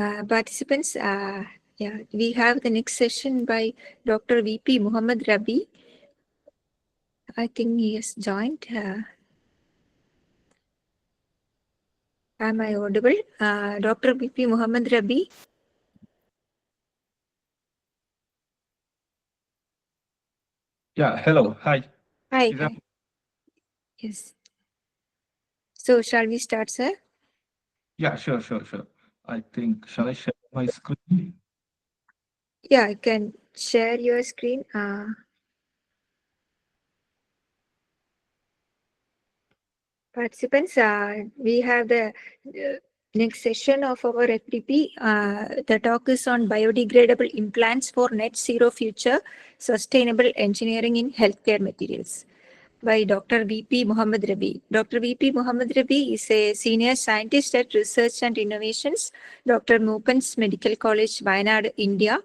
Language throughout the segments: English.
Participants, yeah, we have the next session by Dr. VP Muhammad Rabi. I think he has joined. Am I audible? Dr. VP Muhammad Rabi. Yeah, hello. Hi. Hi, Is that, hi. Yes. So, shall we start, sir? yeah, sure. I think, shall I share my screen? Yeah, I can share your screen. Participants, we have the next session of our FDP. The talk is on biodegradable implants for net zero future, sustainable engineering in healthcare materials by Dr. VP Muhammad Rabi. Dr. VP Muhammad Rabi is a senior scientist at Research and Innovations, Dr. Mupens Medical College, Wayanad, India.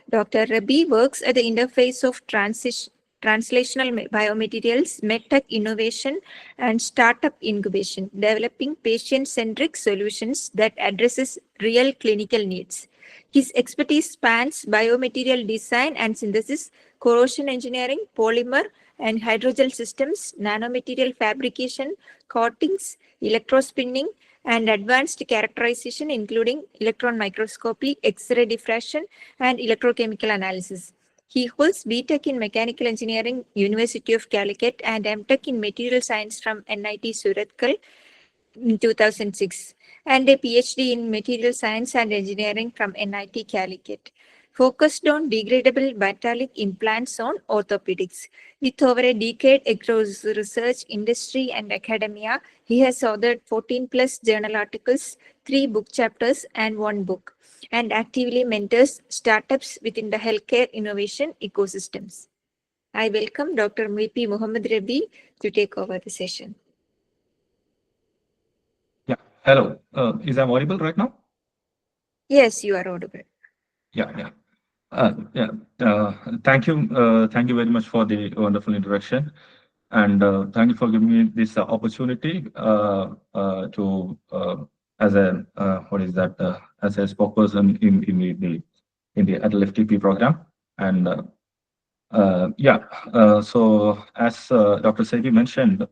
Dr. Rabi works at the interface of translational biomaterials, medtech innovation, and startup incubation, developing patient-centric solutions that addresses real clinical needs. His expertise spans biomaterial design and synthesis, corrosion engineering, polymer and hydrogel systems, nanomaterial fabrication, coatings, electrospinning, and advanced characterization, including electron microscopy, X-ray diffraction, and electrochemical analysis. He holds BTech in Mechanical Engineering, University of Calicut, and MTech in Material Science from NIT Surathkal in 2006, and a PhD in Material Science and Engineering from NIT Calicut. Focused on degradable metallic implants on orthopedics. With over a decade across research, industry, and academia, he has authored 14 plus journal articles, 3 book chapters, and 1 book, and actively mentors startups within the healthcare innovation ecosystems. I welcome Dr. VP Muhammad Rabi to take over the session. Yeah, hello. Is I audible right now? Yes, you are audible. Yeah. Yeah. Thank you very much for the wonderful introduction, and thank you for giving me this opportunity to as a what is that as a spokesperson in the LFTP program, and yeah. So as Dr. Sebi mentioned,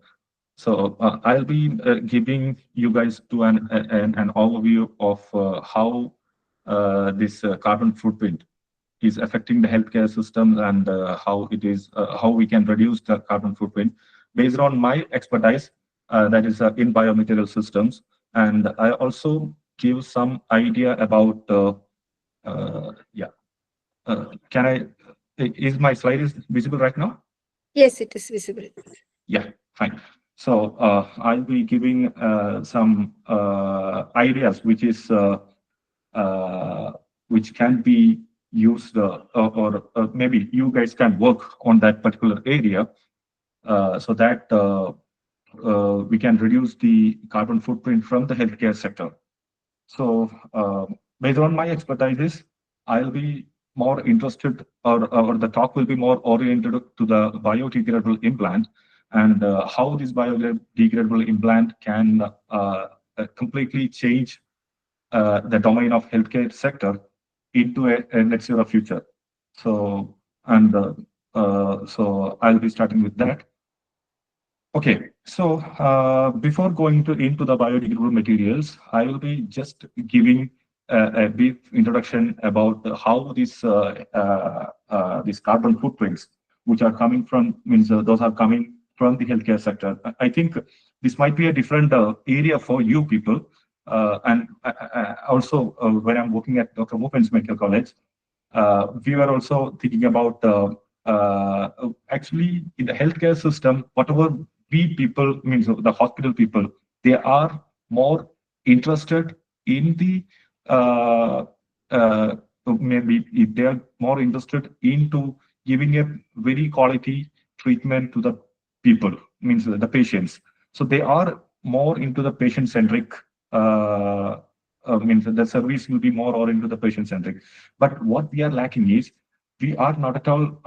so I'll be giving you guys to an overview of how this carbon footprint is affecting the healthcare system, and how we can reduce the carbon footprint based on my expertise, that is in biomaterial systems. And I also give some idea about yeah. Can I? Is my slide is visible right now? Yes, it is visible. Yeah, fine. So I'll be giving some ideas, which can be used, or maybe you guys can work on that particular area, so that we can reduce the carbon footprint from the healthcare sector. So based on my expertise, I'll be more interested, or the talk will be more oriented to the biodegradable implant, and how this biodegradable implant can completely change the domain of healthcare sector into a net zero future. So, and so I'll be starting with that. Okay, so before going into the biodegradable materials, I will be just giving a brief introduction about how these carbon footprints, which are coming from, means those are coming from the healthcare sector. I think this might be a different area for you people, and also when I'm working at Dr. Mupens Medical College, we were also thinking about actually in the healthcare system, whatever we people, means the hospital people, they are more interested in the uh, uh, maybe if they are more interested into giving a very quality treatment to the people, means the patients. So they are more into the patient centric. Means the service will be more or into the patient centric. But what we are lacking is we are not at all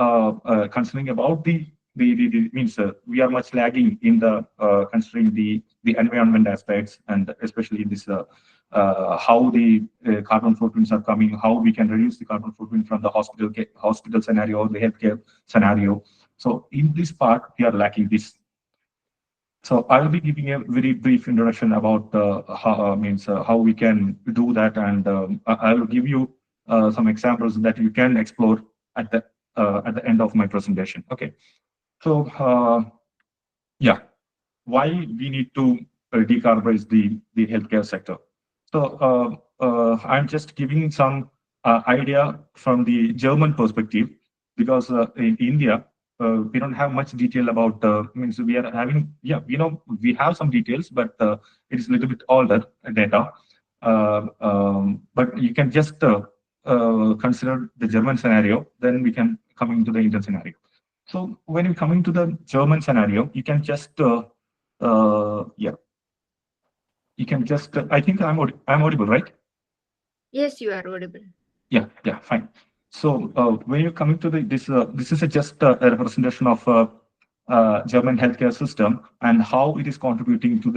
considering about the means we are much lagging in the considering the environment aspects, and especially in this how the carbon footprints are coming, how we can reduce the carbon footprint from the hospital scenario or the healthcare scenario. So in this part, we are lacking this. So I'll be giving a very brief introduction about how we can do that, and I will give you some examples that you can explore at the end of my presentation. Okay. So yeah, why we need to decarbonize the healthcare sector. So I'm just giving some idea from the German perspective, because in India we don't have much detail about. Means we are having, yeah, we have some details, but it is a little bit older data. But you can just consider the German scenario, then we can come into the Indian scenario. So when you come into the German scenario, you can just yeah, you can just. I think I'm audible, right? Yes, you are audible. Yeah, fine. So when you're coming to this is just a representation of German healthcare system and how it is contributing to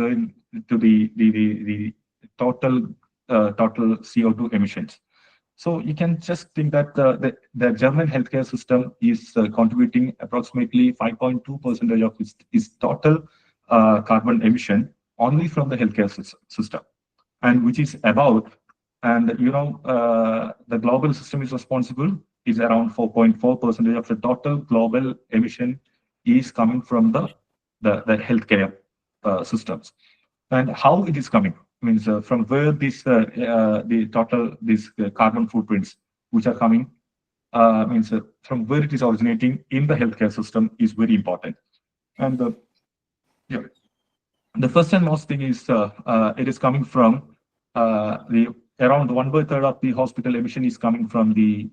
the total total CO2 emissions. So you can just think that the German healthcare system is contributing approximately 5.2% of its total carbon emission only from the healthcare system, and which is about, and the global system is responsible is around 4.4% of the total global emission is coming from the healthcare systems. And how it is coming means from where the total these carbon footprints which are coming means from where it is originating in the healthcare system is very important. And yeah, the first and most thing is it is coming from the around 1/3 of the hospital emission is coming from the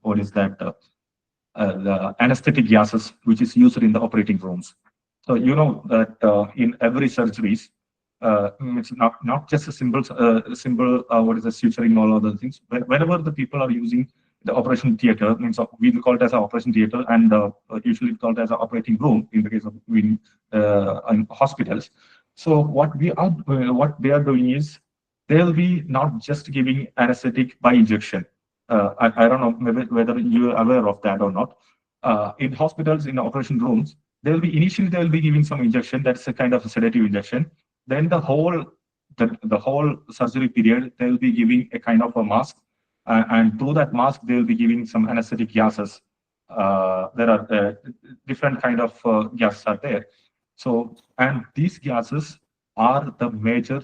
what is that the anesthetic gases which is used in the operating rooms. So you know that in every surgeries, it's not just a simple what is the suturing, all other things. Whenever the people are using the operation theater, means we call it as an operation theater, and usually called as an operating room in the case of in hospitals. So what they are doing is they'll be not just giving anesthetic by injection. I don't know maybe whether you're aware of that or not. In hospitals, in operation rooms, they'll be giving some injection. That's a kind of a sedative injection. Then the whole surgery period, they'll be giving a kind of a mask, and through that mask, they'll be giving some anesthetic gases. There are different kind of gases are there. So, and these gases are the major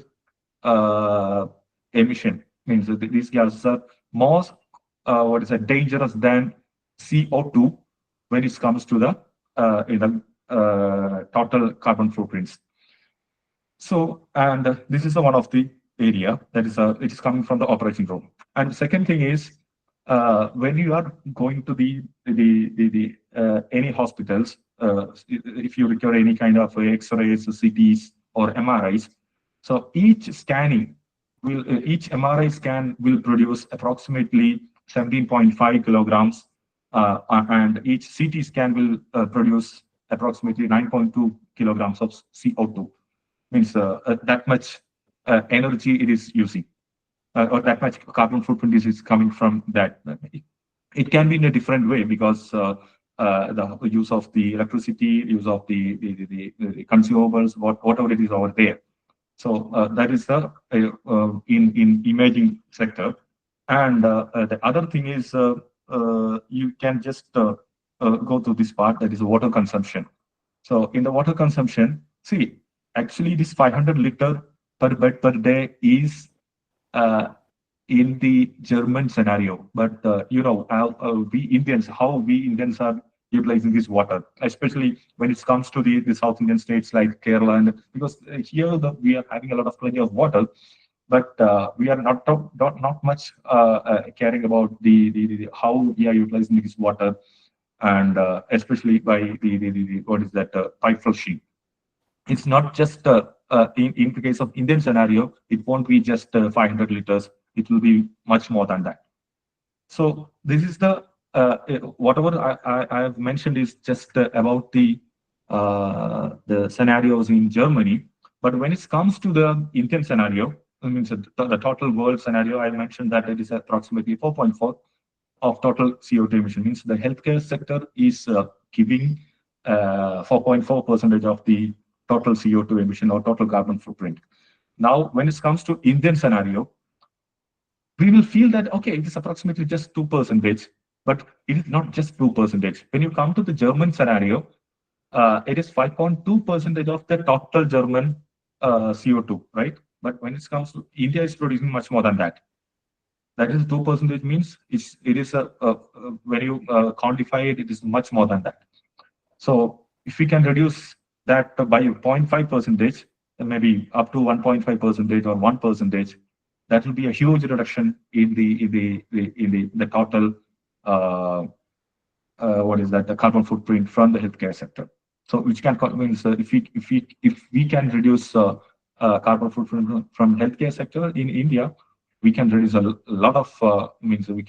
emission. Means that these gases are more what is it, dangerous than CO2 when it comes to the total carbon footprints. So, and this is the one of the area that is it is coming from the operating room. And the second thing is when you are going to any hospitals, if you require any kind of X-rays, CTs, or MRIs, so each MRI scan will produce approximately 17.5 kilograms, and each CT scan will produce approximately 9.2 kilograms of CO2. Means that much energy it is using, or that much carbon footprint is coming from that. It can be in a different way because the use of the electricity, use of the consumables, whatever it is over there. So that is the in imaging sector. And the other thing is you can just go to this part, that is water consumption. So in the water consumption, see, actually this 500 liter per bed per day is in the German scenario. But how we Indians are utilizing this water, especially when it comes to the South Indian states like Kerala, and because here we are having a lot of plenty of water, but we are not much caring about the how we are utilizing this water, and especially by the what is that pipe flushing. It's not just in the case of Indian scenario, it won't be just 500 liters. It will be much more than that. So this is whatever I have mentioned is just about the scenarios in Germany. But when it comes to the Indian scenario, I mean, so the total world scenario, I mentioned that it is approximately 4.4 of total CO2 emission. Means the healthcare sector is giving 4.4% of the total CO2 emission or total carbon footprint. Now, when it comes to Indian scenario, we will feel that, okay, it is approximately just 2%, but it is not just 2%. When you come to the German scenario, it is 5.2% of the total German CO2, right? But when it comes to India, is producing much more than that. That is 2% means it is when you quantify it, it is much more than that. So if we can reduce that by 0.5 percentage, maybe up to 1.5 percentage or 1 percentage, that will be a huge reduction in the total what is that, the carbon footprint from the healthcare sector. So which can means if we can reduce carbon footprint from healthcare sector in India, we can reduce a lot of means it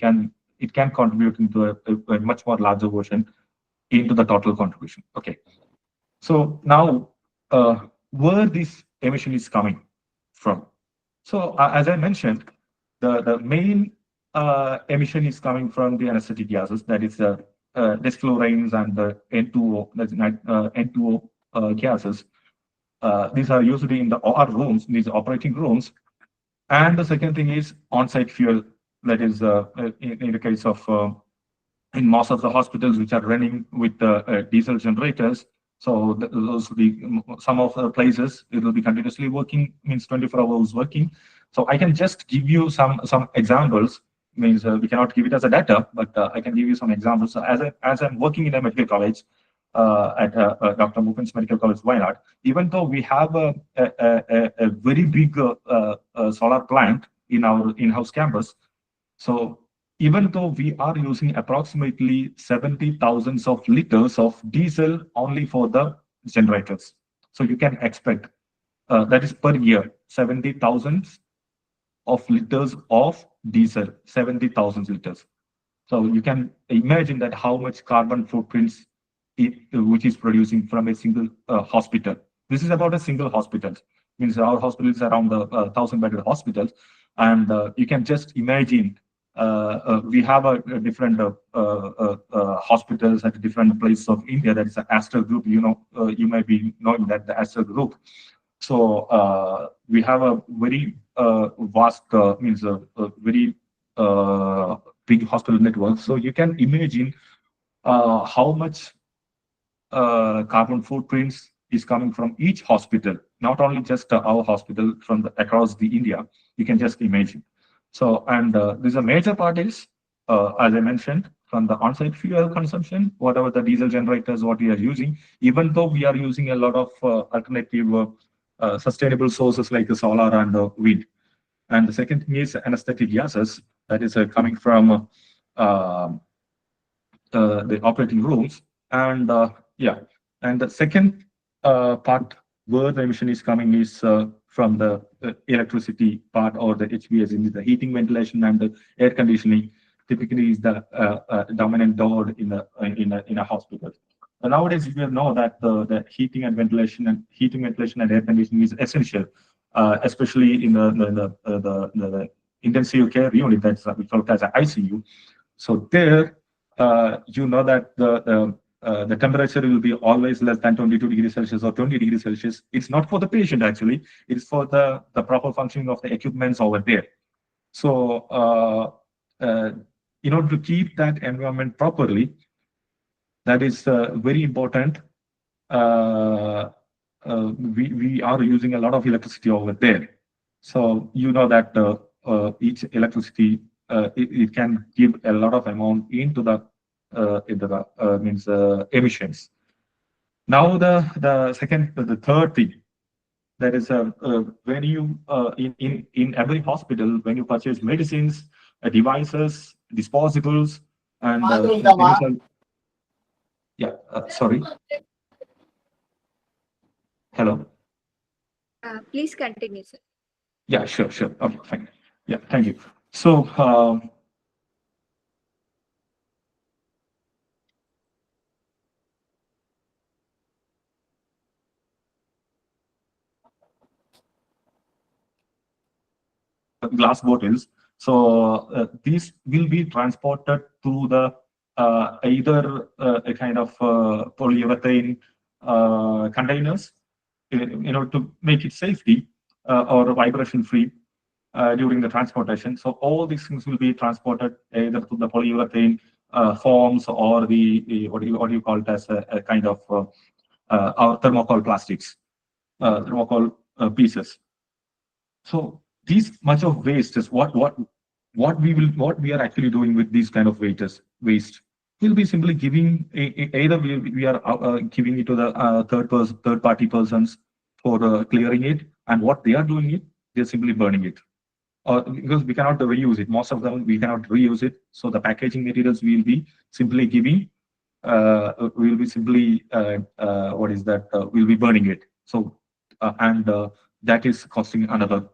can contribute into a much more larger version into the total contribution. Okay. So now, where this emission is coming from? So as I mentioned, the main emission is coming from the anesthetic gases, that is the disfluorines and the N2O, that's N2O gases. These are usually in the OR rooms, these operating rooms. And the second thing is on-site fuel, that is in the case of in most of the hospitals which are running with diesel generators. So those will be some of the places it will be continuously working, means 24 hours working. So I can just give you some examples. Means we cannot give it as a data, but I can give you some examples. So as I'm working in a medical college at Dr. Mukun's Medical College, Wayanad, even though we have a very big solar plant in our in-house campus, so even though we are using approximately 70,000 of liters of diesel only for the generators. So you can expect that is per year, 70,000 of liters of diesel, 70,000 liters. So you can imagine that how much carbon footprints which is producing from a single hospital. This is about a single hospital. Means our hospital is around the 1,000-bedded hospitals, and you can just imagine we have a different hospitals at different places of India. That is the Aster Group. You know, you might be knowing that the Aster Group. So we have a very vast, means a very big hospital network. So you can imagine how much carbon footprints is coming from each hospital, not only just our hospital from across the India. You can just imagine. So, and this is a major part is, as I mentioned, from the on-site fuel consumption, whatever the diesel generators, what we are using, even though we are using a lot of alternative sustainable sources like the solar and wind. And the second thing is anesthetic gases, that is coming from the operating rooms. And yeah, and the second part where the emission is coming is from the electricity part, or the HVAC, in the heating, ventilation, and the air conditioning. Typically, is the dominant load in a hospital. And nowadays, we know that the heating and ventilation and air conditioning is essential, especially in the intensive care unit, that's we call it as an ICU. So there, you know that the temperature will be always less than 22 degrees Celsius or 20 degrees Celsius. It's not for the patient, actually. It's for the proper functioning of the equipments over there. So in order to keep that environment properly, that is very important. We are using a lot of electricity over there. So you know that each electricity it can give a lot of amount into the means emissions. Now the third thing, that is when you in every hospital, when you purchase medicines, devices, disposables, and yeah, sorry. Hello. Please continue, sir. Yeah, sure. Okay, fine. Yeah, thank you. So glass bottles. So these will be transported through the either a kind of polyurethane containers in order to make it safety or vibration free during the transportation. So all these things will be transported either through the polyurethane forms or the what do you call it as a kind of our thermocol plastics, thermocol pieces. So these much of waste is what we are actually doing with these kind of waste. We'll be simply giving either we are giving it to the third party persons for clearing it, and what they are doing it, they're simply burning it. Because we cannot reuse it. Most of them we cannot reuse it. So the packaging materials we'll be simply giving. We'll be simply what is that? We'll be burning it. So and that is costing another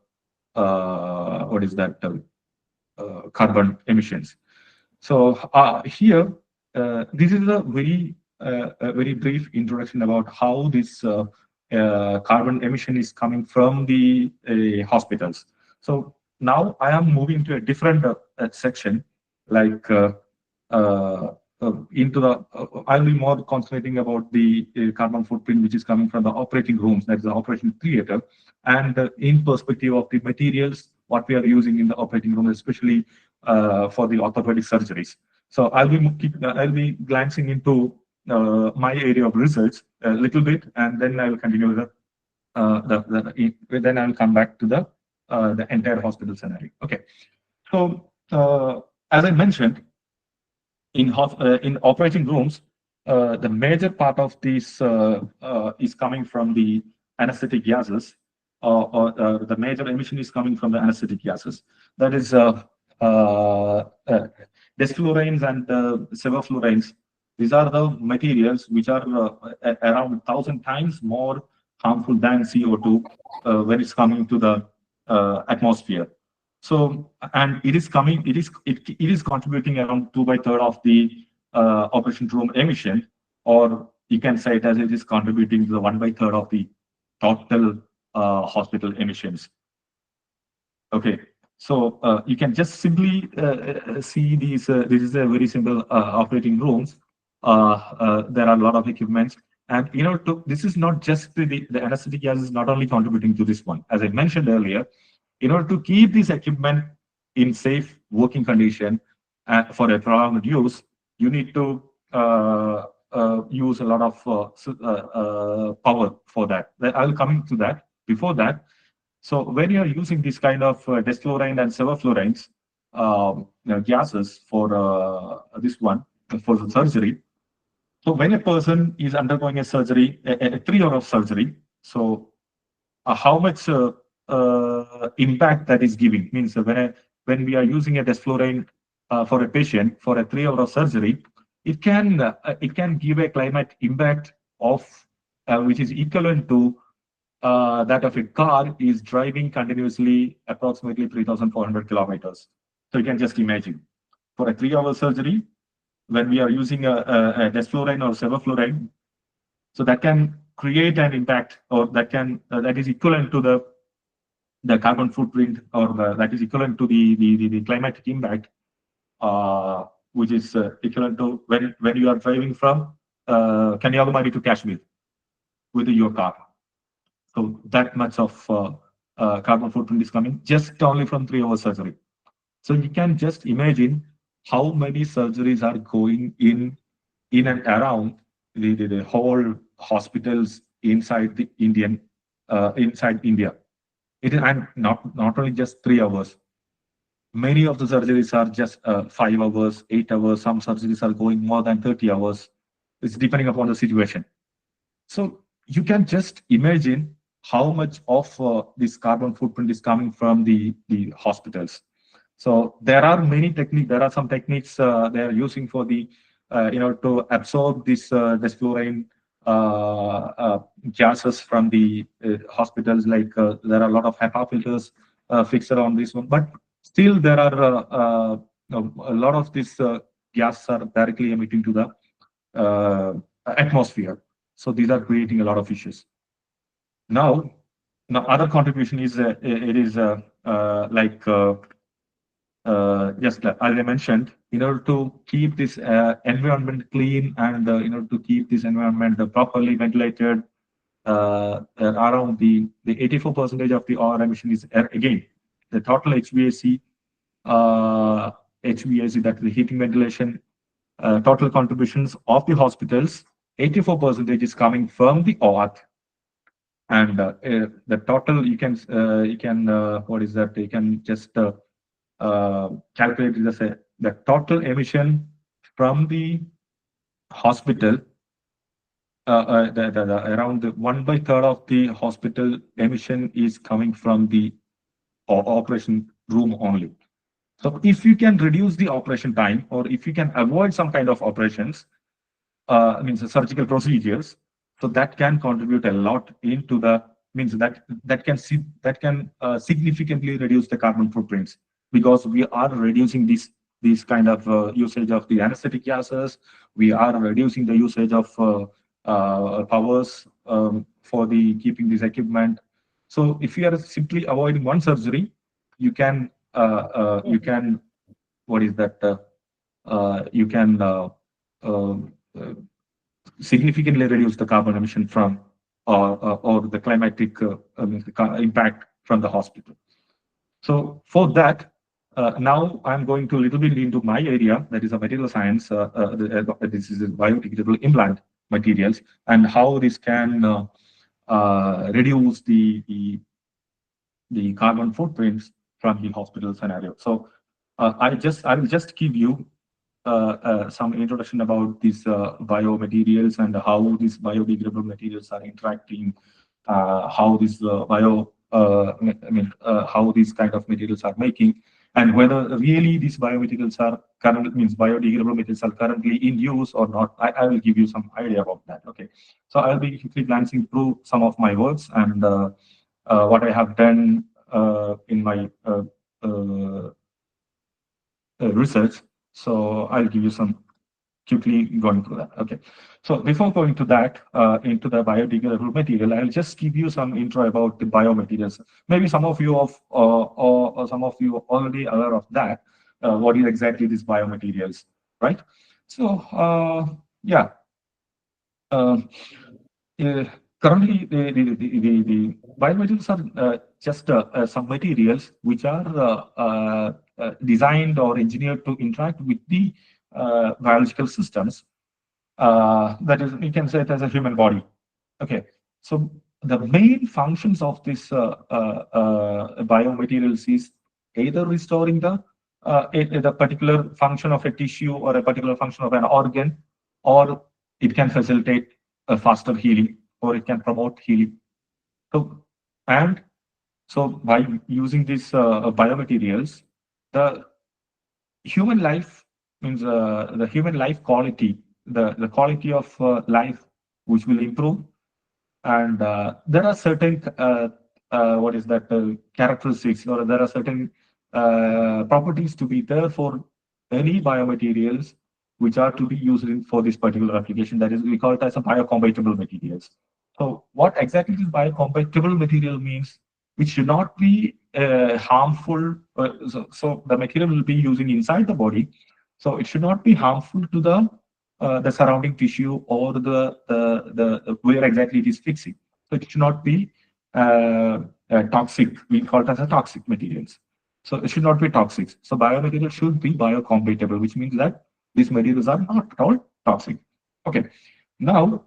what is that? Carbon emissions. So here, this is a very brief introduction about how this carbon emission is coming from the hospitals. So now I am moving to a different section, like into the. I'll be more concentrating about the carbon footprint which is coming from the operating rooms, that is the operating theater, and in perspective of the materials what we are using in the operating room, especially for the orthopedic surgeries. So I'll be glancing into my area of research a little bit, and then I will continue then I will come back to the entire hospital scenario. Okay. So as I mentioned, in operating rooms, the major part of this is coming from the anesthetic gases, or the major emission is coming from the anesthetic gases. That is desflurans and sevoflurans. These are the materials which are around 1,000 times more harmful than CO2 when it's coming to the atmosphere. So, and it is contributing around 2/3 of the operation room emission, or you can say it as it is contributing to the 1/3 of the total hospital emissions. Okay, so you can just simply see these. This is a very simple operating rooms. There are a lot of equipments, and this is not just the anesthetic gas is not only contributing to this one. As I mentioned earlier, in order to keep this equipment in safe working condition for a prolonged use, you need to use a lot of power for that. I'll come to that. Before that, so when you are using this kind of desflurane and sevofluranes gases for this one for the surgery, so when a person is undergoing a surgery, a 3 hour of surgery, so how much impact that is giving means when we are using a desflurane for a patient for a 3 hour of surgery, it can give a climate impact of which is equivalent to that of a car is driving continuously approximately 3,400 kilometers. So you can just imagine for a 3 hour surgery when we are using a desflurane or sevoflurane, so that can create an impact, or that is equivalent to the carbon footprint, or that is equivalent to the climatic impact, which is equivalent to when you are driving from Kanyakumari to Kashmir with your car. So that much of carbon footprint is coming just only from 3 hour surgery. So you can just imagine how many surgeries are going in and around the whole hospitals inside the inside India. It is, and not only just 3 hours. Many of the surgeries are just 5 hours, 8 hours. Some surgeries are going more than 30 hours. It's depending upon the situation. So you can just imagine how much of this carbon footprint is coming from the hospitals. So there are many techniques. There are some techniques they are using for the to absorb this desflurane gases from the hospitals. Like there are a lot of HEPA filters fixed around this one, but still there are a lot of these gases are directly emitting to the atmosphere. So these are creating a lot of issues. Now Now, other contribution is it is like just as I mentioned, in order to keep this environment clean and in order to keep this environment properly ventilated, around the 84 percentage of the R emission is again the total HVAC, HVAC, that the heating ventilation, total contributions of the hospitals. 84 percentage is coming from the earth, and the total you can what is that, you can just calculate it as the total emission from the hospital, around the 1/3 of the hospital emission is coming from the operation room only. So if you can reduce the operation time, or if you can avoid some kind of operations, means the surgical procedures, so that can contribute a lot into the, means that can see that can significantly reduce the carbon footprints, because we are reducing this kind of usage of the anesthetic gases. We are reducing the usage of powers for the keeping this equipment. So if you are simply avoiding one surgery, you can you can, what is that, you can uh, significantly reduce the carbon emission from or the climatic impact from the hospital. So for that, now I'm going to a little bit into my area, that is a material science. This is biodegradable implant materials, and how this can reduce the carbon footprints from the hospital scenario. So I will just give you some introduction about these biomaterials and how these biodegradable materials are interacting, how these how these kind of materials are making, and whether really these biomaterials are currently, means biodegradable materials are currently in use or not. I will give you some idea about that. Okay, so I'll be quickly glancing through some of my works and what I have done in my research. So I'll give you some quickly going through that. Okay. So before going to that, into the biodegradable material, I'll just give you some intro about the biomaterials. Maybe some of you or some of you are already aware of that. What is exactly these biomaterials, right? So yeah. Uh, uh, Currently, the biomaterials are just some materials which are designed or engineered to interact with the biological systems. That is, you can say it as a human body. Okay, so the main functions of this biomaterials is either restoring the particular function of a tissue or a particular function of an organ, or it can facilitate a faster healing, or it can promote healing. So, and so by using these biomaterials, the human life, means the human life quality, the quality of life, which will improve. And there are certain what is that, characteristics, or there are certain properties to be there for any biomaterials which are to be used for this particular application. That is, we call it as a biocompatible materials. So what exactly this biocompatible material means? Which should not be harmful. So the material will be using inside the body, so it should not be harmful to the surrounding tissue, or the where exactly it is fixing. So it should not be toxic. We call it as a toxic materials. So it should not be toxic. So biomaterials should be biocompatible, which means that these materials are not at all toxic. Okay. Now,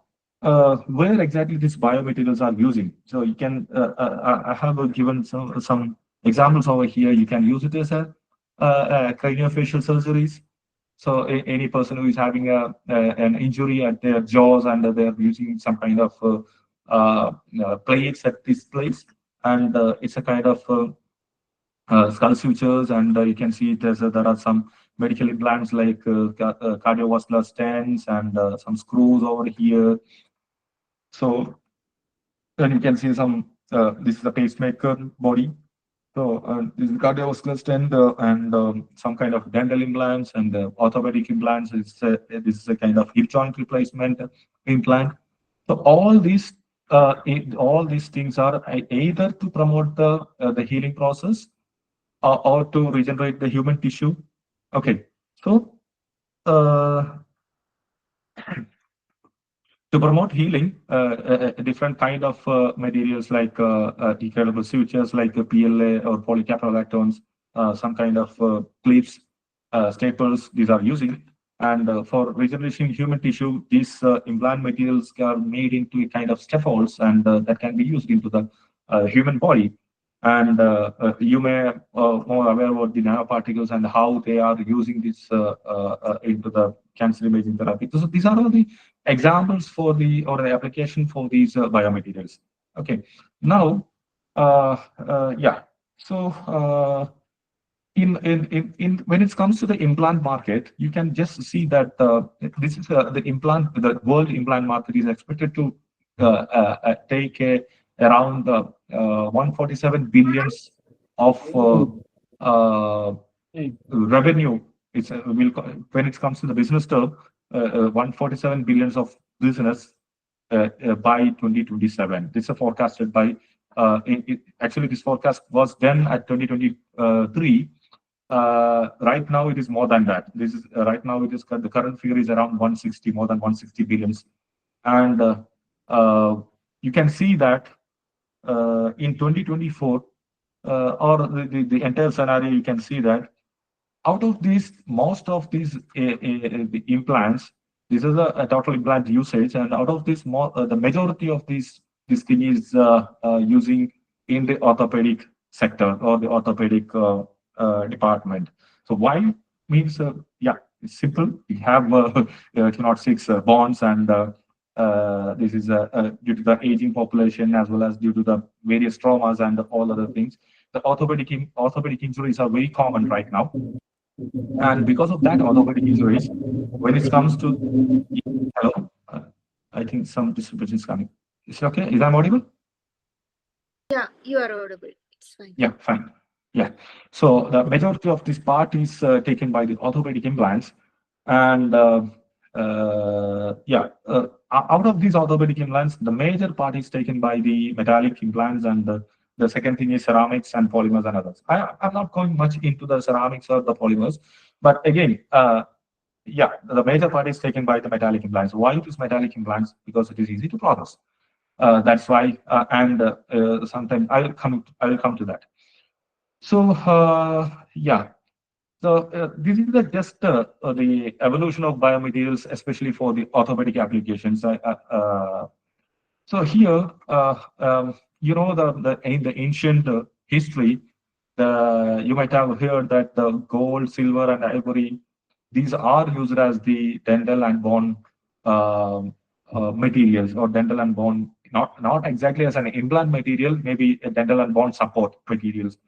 where exactly these biomaterials are using? So you can, I have given some examples over here. You can use it as a craniofacial surgeries. So any person who is having an injury at their jaws, and they're using some kind of plates at this place, and it's a kind of skull sutures, and you can see there are some medical implants like cardiovascular stents, and some screws over here. So then you can see some. This is a pacemaker body. So this is cardiovascular stent, and some kind of dental implants, and orthopedic implants. This is a kind of hip joint replacement implant. So all these all these things are either to promote the healing process, or to regenerate the human tissue. Okay, so uh, to promote healing, different kind of materials like degradable sutures, like PLA or polycaprolactones, some kind of clips, staples, these are using. And for regeneration human tissue, these implant materials are made into a kind of scaffolds, and that can be used into the human body. And you may more aware about the nanoparticles and how they are using this into the cancer imaging therapy. So these are all the examples for the or the application for these biomaterials. Okay, now yeah, so in when it comes to the implant market, you can just see that this is the world implant market is expected to take around 147 billions of uh, revenue. It's will when it comes to the business term, 147 billions of business by 2027. This is forecasted by actually this forecast was done at 2023. Right now it is more than that. This is right now it is the current figure is around 160, more than 160 billions. And uh, you can see that in 2024, or the entire scenario, you can see that out of these, most of these the implants, this is a total implant usage, and out of this, the majority of this thing is using in the orthopedic sector or the orthopedic department. So why means yeah, it's simple. We have cannot six bonds, and this is due to the aging population as well as due to the various traumas and all other things. The orthopedic injuries are very common right now, and because of that, orthopedic injuries, when it comes to hello, I think some disturbance is coming. Is it okay? Is that audible? Yeah, you are audible. It's fine. Yeah, fine. Yeah. So the majority of this part is taken by the orthopedic implants, and yeah, out of these orthopedic implants, the major part is taken by the metallic implants, and the second thing is ceramics and polymers and others. I'm not going much into the ceramics or the polymers, but again, yeah, the major part is taken by the metallic implants. Why it is metallic implants? Because it is easy to process. That's why, and sometimes I will come to that. So yeah, so this is just the evolution of biomaterials, especially for the orthopedic applications. So here, you know, in the ancient history, you might have heard that the gold, silver, and ivory, these are used as the dental and bone materials, or dental and bone, not exactly as an implant material, maybe a dental and bone support materials,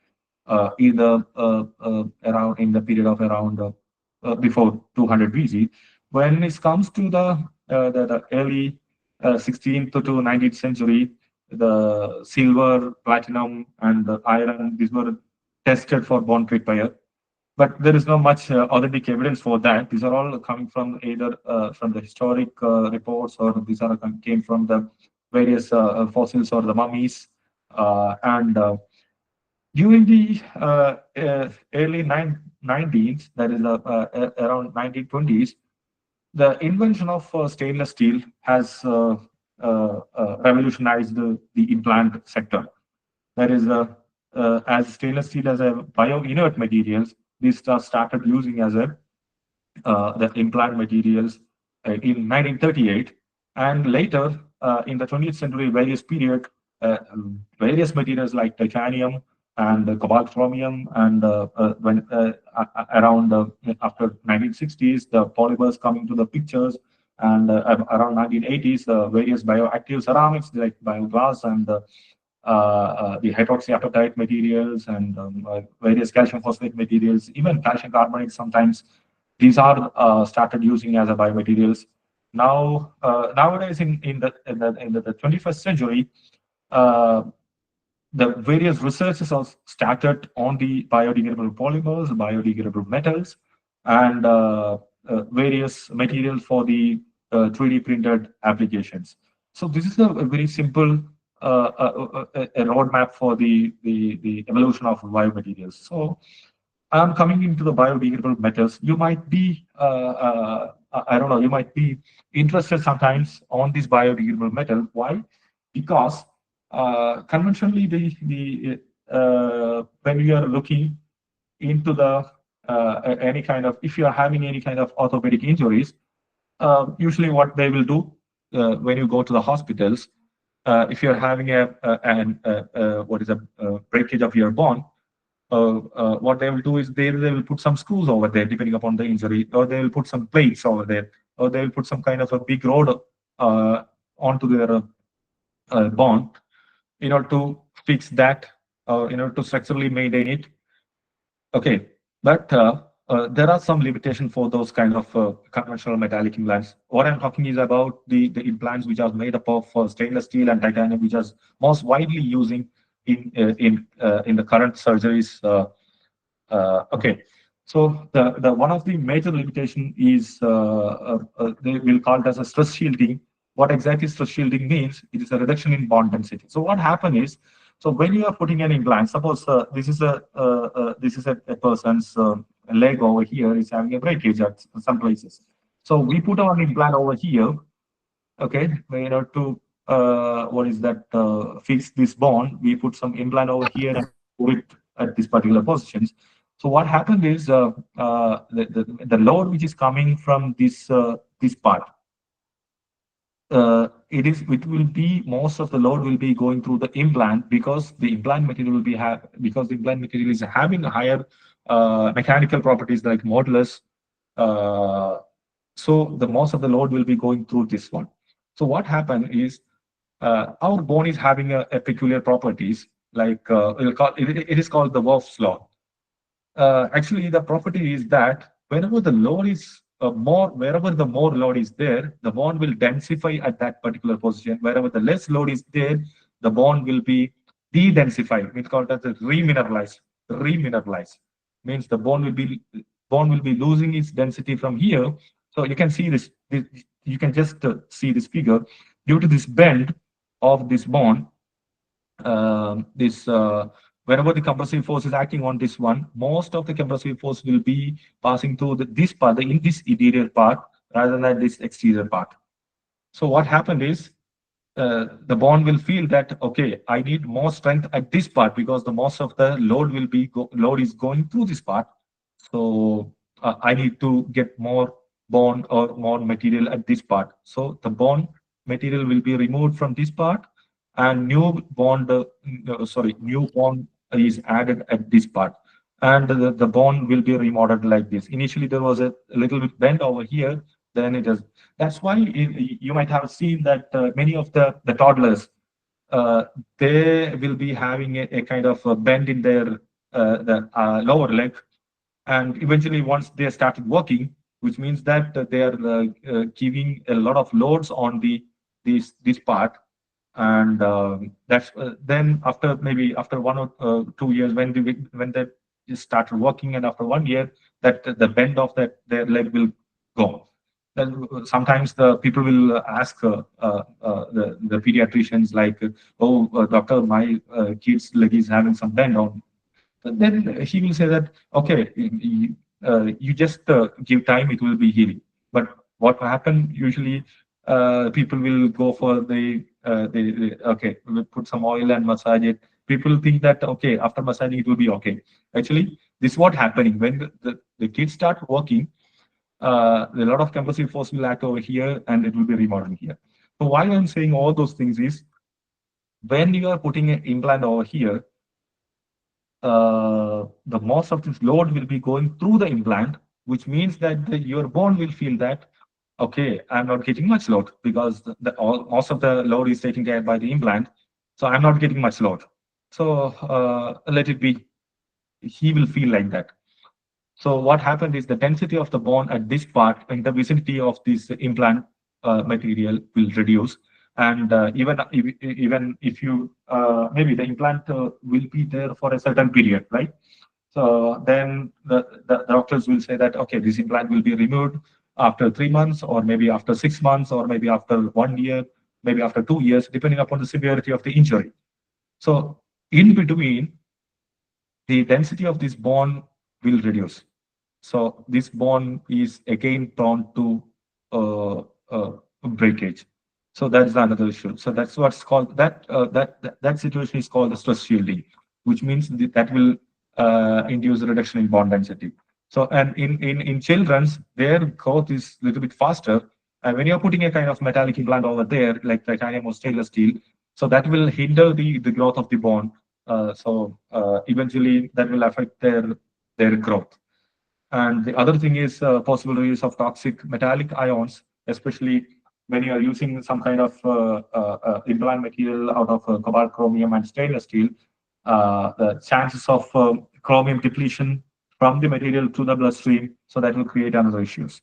either around in the period of around before 200 BC. When it comes to the early 16th to 19th century, the silver, platinum, and the iron, these were tested for bone repair. But there is no much authentic evidence for that. These are all coming from either from the historic reports, or these are came from the various fossils or the mummies. And during the early 19th, that is around 1920s, the invention of stainless steel has revolutionized the implant sector. That is, as stainless steel as a bio-inert materials, these are started using as a the implant materials in 1938, and later in the 20th century, various materials like titanium and cobalt chromium, and when around after 1960s, the polymers coming to the pictures, and around 1980s, various bioactive ceramics like bioglass and the hydroxyapatite materials, and various calcium phosphate materials, even calcium carbonate sometimes. These are started using as a biomaterials. Now, nowadays in the 21st century, uh, the various researches are started on the biodegradable polymers, biodegradable metals, and various materials for the 3D printed applications. So this is a very simple a roadmap for the evolution of biomaterials. So I'm coming into the biodegradable metals. You might be, I don't know, you might be interested sometimes on this biodegradable metal. Why? Because conventionally, when we are looking into the any kind of, if you are having any kind of orthopedic injuries, usually what they will do when you go to the hospitals, if you're having what is a breakage of your bone, what they will do is they will put some screws over there depending upon the injury, or they will put some plates over there, or they will put some kind of a big rod onto their bone in order to fix that, in order to structurally maintain it. Okay, but there are some limitation for those kind of conventional metallic implants. What I'm talking is about the implants which are made up of stainless steel and titanium, which are most widely using in the current surgeries. Okay, so the one of the major limitation is they will call it as a stress shielding. What exactly stress shielding means? It is a reduction in bond density. So what happen is, so when you are putting an implant, suppose this is a person's leg over here is having a breakage at some places. So we put our implant over here, okay, in order to what is that fix this bone. We put some implant over here and put it at this particular positions. So what happened is the load which is coming from this part, it will be, most of the load will be going through the implant, because the implant material will be because the implant material is having a higher mechanical properties like modulus. Uh, so the most of the load will be going through this one. So what happened is our bone is having a peculiar properties, like it is called the Wolff's law. Actually, the property is that whenever the load is wherever the more load is there, the bond will densify at that particular position. Wherever the less load is there, the bond will be de-densified. It's called as a remineralized. Remineralized means the bond will be losing its density from here. So you can see this you can just see this figure. Due to this bend of this bond, this whenever the compressive force is acting on this one, most of the compressive force will be passing through this part, in this interior part, rather than this exterior part. So what happened is the bond will feel that, okay, I need more strength at this part, because the most of the load will be load is going through this part. So I need to get more bond or more material at this part. So the bond material will be removed from this part, and new bond is added at this part, and the bond will be remodeled like this. Initially, there was a little bit bend over here. Then it is. That's why you might have seen that many of the toddlers, uh, they will be having a kind of a bend in their lower leg, and eventually once they started working, which means that they are giving a lot of loads on this part. And that's then after, maybe after 1 or 2 years, when they just started working, and after 1 year, that the bend of that their leg will go. Then sometimes the people will ask the pediatricians, like, oh, doctor, my kid's leg is having some bend on. But then he will say that, okay, you just give time, it will be healing. But what will happen usually, people will go for okay, we'll put some oil and massage it. People think that, okay, after massaging, it will be okay. Actually, this is what happening when the kids start working. A lot of compressive force will act over here, and it will be remodeling here. So why I'm saying all those things is, when you are putting an implant over here, the most of this load will be going through the implant, which means that your bone will feel that, okay, I'm not getting much load, because most of the load is taken care by the implant. So I'm not getting much load. So let it be. He will feel like that. So what happened is, the density of the bone at this part, in the vicinity of this implant material, will reduce. And even if you maybe the implant will be there for a certain period, right? So then the doctors will say that, okay, this implant will be removed after 3 months, or maybe after 6 months, or maybe after 1 year. maybe after 2 years, depending upon the severity of the injury. So in between, the density of this bone will reduce. So this bone is again prone to uh, uh, breakage. So that is another issue. So that's what's called that situation is called the stress shielding, which means that will induce a reduction in bone density. So and in children's, their growth is a little bit faster. And when you're putting a kind of metallic implant over there, like titanium or stainless steel, so that will hinder the growth of the bone. Eventually that will affect their growth. And the other thing is possible release of toxic metallic ions, especially when you are using some kind of implant material out of cobalt, chromium, and stainless steel. The chances of chromium depletion from the material to the bloodstream, so that will create another issues.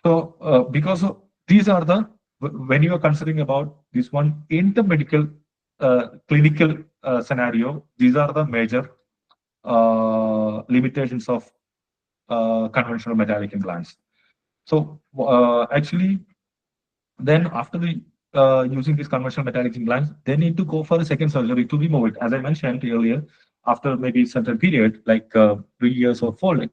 So because of these are the when you are considering about this one in the medical clinical scenario, these are the major limitations of conventional metallic implants. So actually, then after the using these conventional metallic implants, they need to go for a second surgery to remove it. As I mentioned earlier, after maybe certain period, like 3 years or 3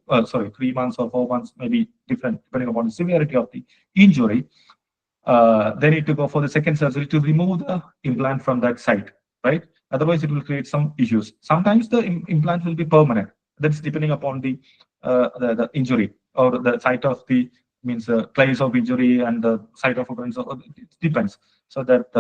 months or 4 months, maybe different depending upon the severity of the injury, they need to go for the second surgery to remove the implant from that site, right? Otherwise, it will create some issues. Sometimes the implant will be permanent. That's depending upon the injury or the site of the means place of injury and the site of occurrence. It depends. So that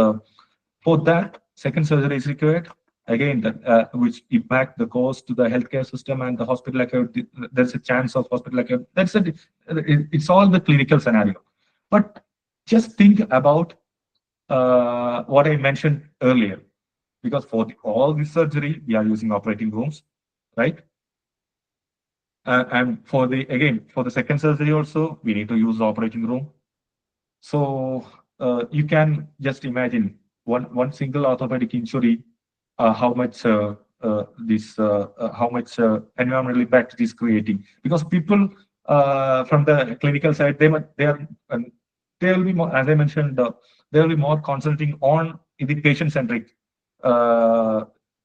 for that second surgery is required. Again, that which impact the cost to the healthcare system and the hospital account. There's a chance of hospital account. It's all the clinical scenario. But just think about what I mentioned earlier, because for all this surgery, we are using operating rooms, right? And for the second surgery also, we need to use the operating room. So you can just imagine one single orthopedic injury, how much environmental impact it is creating. Because people from the clinical side, they will be more, as I mentioned, they will be more concentrating on the patient centric, uh,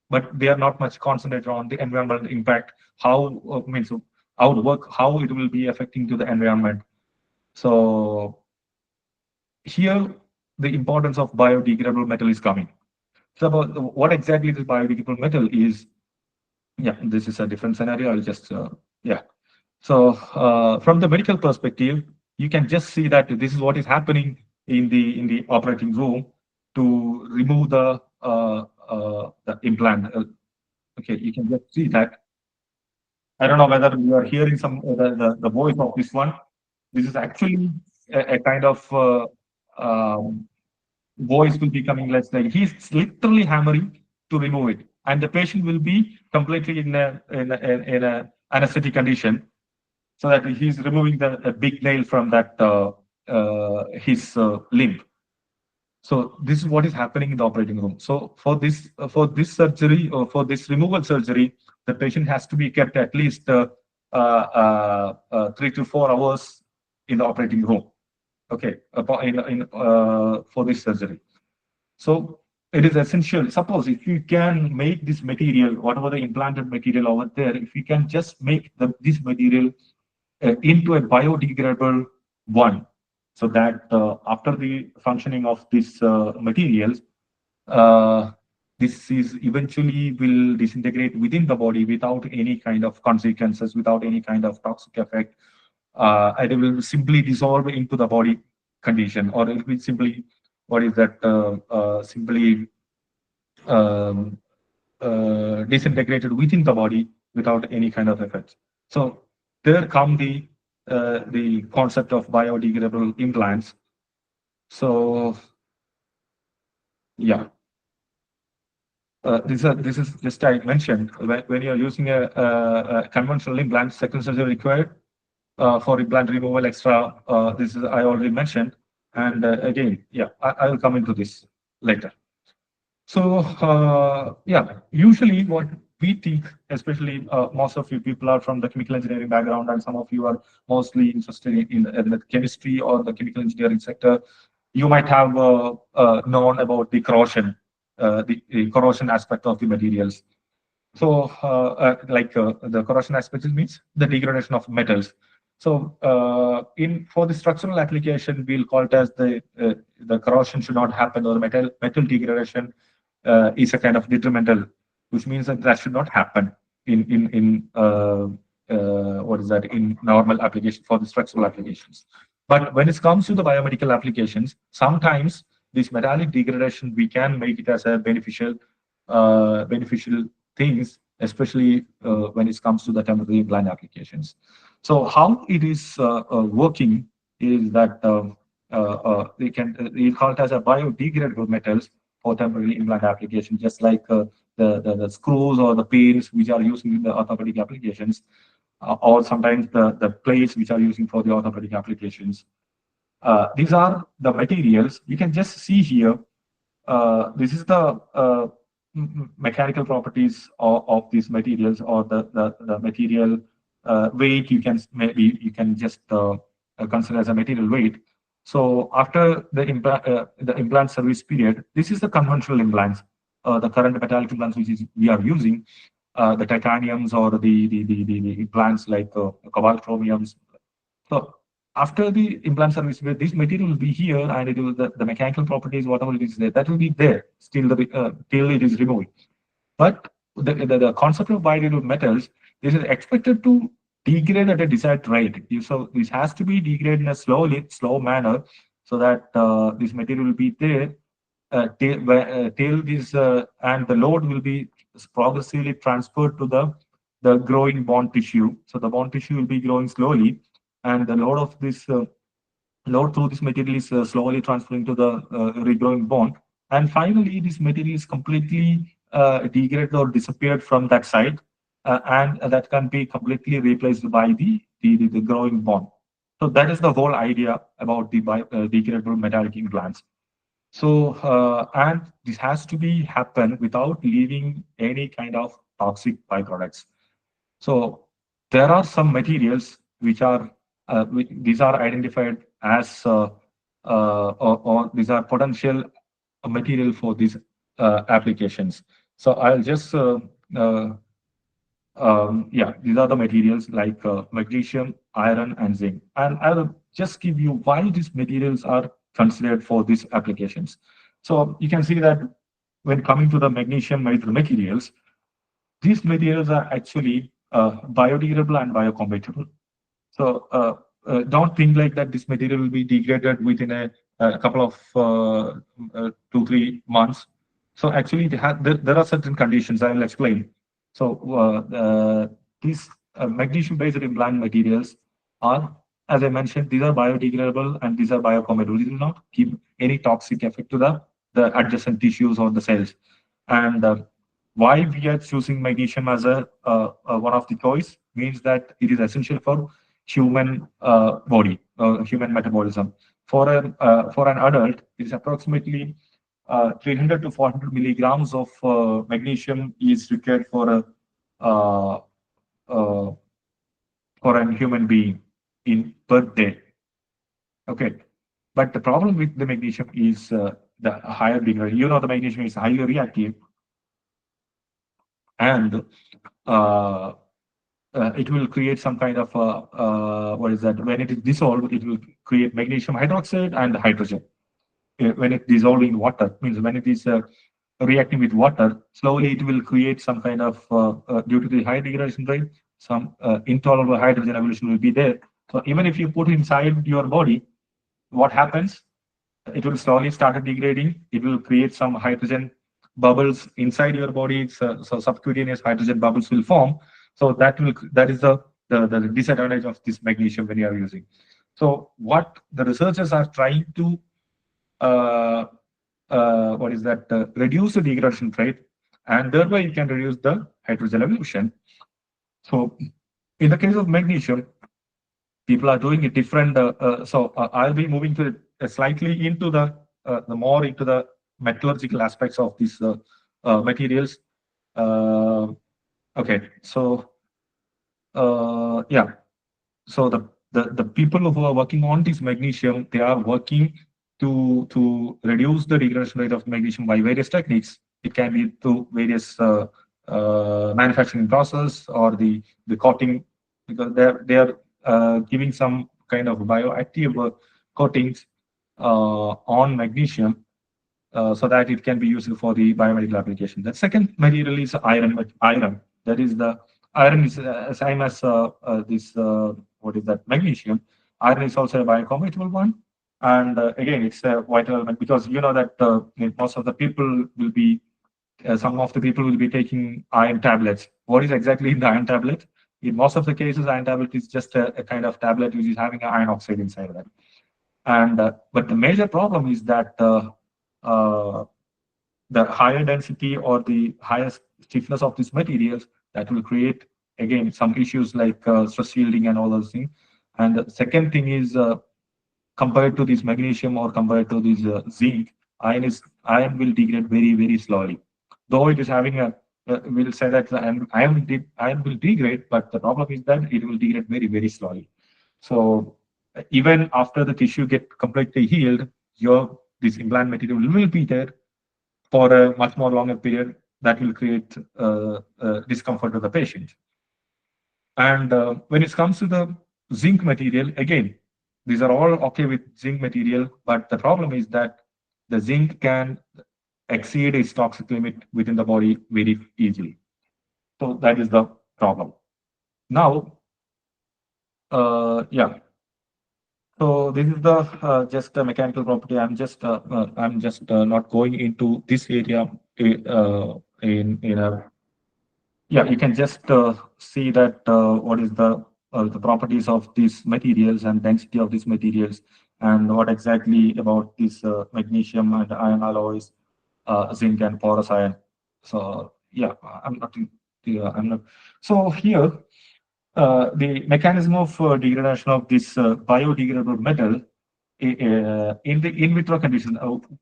but they are not much concentrated on the environmental impact. How means how it will be affecting to the environment. So here, the importance of biodegradable metal is coming. So about what exactly this biodegradable metal is, yeah, this is a different scenario. I'll just, yeah. So from the medical perspective, you can just see that this is what is happening in the operating room to remove the implant. Okay, you can just see that. I don't know whether you are hearing some the voice of this one. This is actually a kind of voice will be coming. Let's say he's literally hammering to remove it, and the patient will be completely in a anesthetic condition, so that he's removing a big nail from that his limb. So this is what is happening in the operating room. So for this surgery or for this removal surgery, the patient has to be kept at least 3 to 4 hours in the operating room. Okay, for this surgery. So it is essential. Suppose if you can make this material, whatever the implanted material over there, if you can just make this material into a biodegradable one, so that after the functioning of these materials, uh, this is eventually will disintegrate within the body without any kind of consequences, without any kind of toxic effect. And it will simply dissolve into the body condition, or it will simply, what is that, simply um, disintegrated within the body without any kind of effects. So there come the concept of biodegradable implants. So yeah, this is just I mentioned when you're using a conventional implant, second surgery required for implant removal extra. This is I already mentioned, and again, yeah, I will come into this later. So yeah, usually what we think, especially most of you people are from the chemical engineering background, and some of you are mostly interested in the chemistry or the chemical engineering sector. you might have known about the corrosion, the corrosion aspect of the materials. So, the corrosion aspect means the degradation of metals. So, in for the structural application, we'll call it as the corrosion should not happen, or the metal degradation is a kind of detrimental, which means that that should not happen in what is that, in normal application for the structural applications. But when it comes to the biomedical applications, sometimes this metallic degradation we can make it as a beneficial things, especially when it comes to the temporary implant applications. So how it is working is that we call it as a biodegradable metals for temporary implant application, just like the screws or the pins which are used in the orthopedic applications, or sometimes the plates which are using for the orthopedic applications. These are the materials. You can just see here, this is the mechanical properties of these materials, or the material weight. You can maybe you can just consider as a material weight. So after the implant service period, this is the conventional implants, the current metallic implants which is we are using, the titaniums, or the implants like cobalt chromiums. So after the implant service, where this material will be here, and it will the mechanical properties, whatever it is there, that will be there still till it is removed. But the concept of biodegradable metals, this is expected to degrade at a desired rate. So this has to be degraded in a slow manner, so that this material will be there till this, and the load will be progressively transferred to the growing bone tissue. So the bone tissue will be growing slowly, and the load of this load through this material is slowly transferring to the regrowing bone, and finally this material is completely degraded or disappeared from that side, and that can be completely replaced by the growing bone. So that is the whole idea about the degradable metallic implants. So, and this has to be happen without leaving any kind of toxic byproducts. So there are some materials which are these are identified as or these are potential material for these applications. So I'll just yeah, these are the materials like magnesium, iron, and zinc. And I'll just give you why these materials are considered for these applications. So you can see that when coming to the magnesium materials, these materials are actually biodegradable and biocompatible. So don't think like that this material will be degraded within a couple of 2-3 months. So actually, there are certain conditions I will explain. So these magnesium-based implant materials are, as I mentioned, these are biodegradable and these are biocompatible. These will not give any toxic effect to the adjacent tissues or the cells. And why we are choosing magnesium as a one of the choice means that it is essential for human body, human metabolism. For an adult, it is approximately 300 to 400 milligrams of magnesium is required uh, uh, for a human being in per day. Okay, but the problem with the magnesium is the higher degree. You know, the magnesium is highly reactive, and uh, it will create some kind of what is that? When it is dissolved, it will create magnesium hydroxide and hydrogen. When it dissolved in water, means when it is reacting with water, slowly it will create some kind of due to the high degradation rate, some intolerable hydrogen evolution will be there. So even if you put inside your body, what happens? It will slowly start degrading. It will create some hydrogen bubbles inside your body. So subcutaneous hydrogen bubbles will form. So that is the disadvantage of this magnesium when you are using. So what the researchers are trying to uh, what is that reduce the degradation rate, and thereby you can reduce the hydrogen evolution. So in the case of magnesium, people are doing a different. I'll be moving to slightly into the more into the metallurgical aspects of these materials. Uh, okay, so yeah, so the people who are working on this magnesium, they are working to reduce the degradation rate of magnesium by various techniques. It can be through various manufacturing process or the coating, because they are giving some kind of bioactive coatings on magnesium so that it can be used for the biomedical application. The second material is iron. Iron, that is the iron is same as this what is that, magnesium. Iron is also a biocompatible one, and again it's a vital element, because you know that most of the people will be some of the people will be taking iron tablets. What is exactly in the iron tablet? In most of the cases, iron tablet is just a kind of tablet which is having an iron oxide inside of that. And but the major problem is that uh, the higher density or the higher stiffness of these materials, that will create again some issues like stress yielding and all those things. And the second thing is compared to this magnesium or compared to this zinc, iron will degrade very slowly. Though it is having a we'll say that the iron will degrade, but the problem is that it will degrade very slowly. So even after the tissue get completely healed, your this implant material will be there for a much more longer period. That will create discomfort to the patient. And when it comes to the zinc material, again, these are all okay with zinc material, but the problem is that the zinc can exceed its toxic limit within the body very easily. So that is the problem. Now, yeah. So this is the just a mechanical property. I'm just not going into this area in a. Yeah, you can just see that what is the properties of these materials and density of these materials, and what exactly about this magnesium and iron alloys, zinc and porous iron. So yeah, I'm not. So here, the mechanism of degradation of this biodegradable metal in the in vitro condition.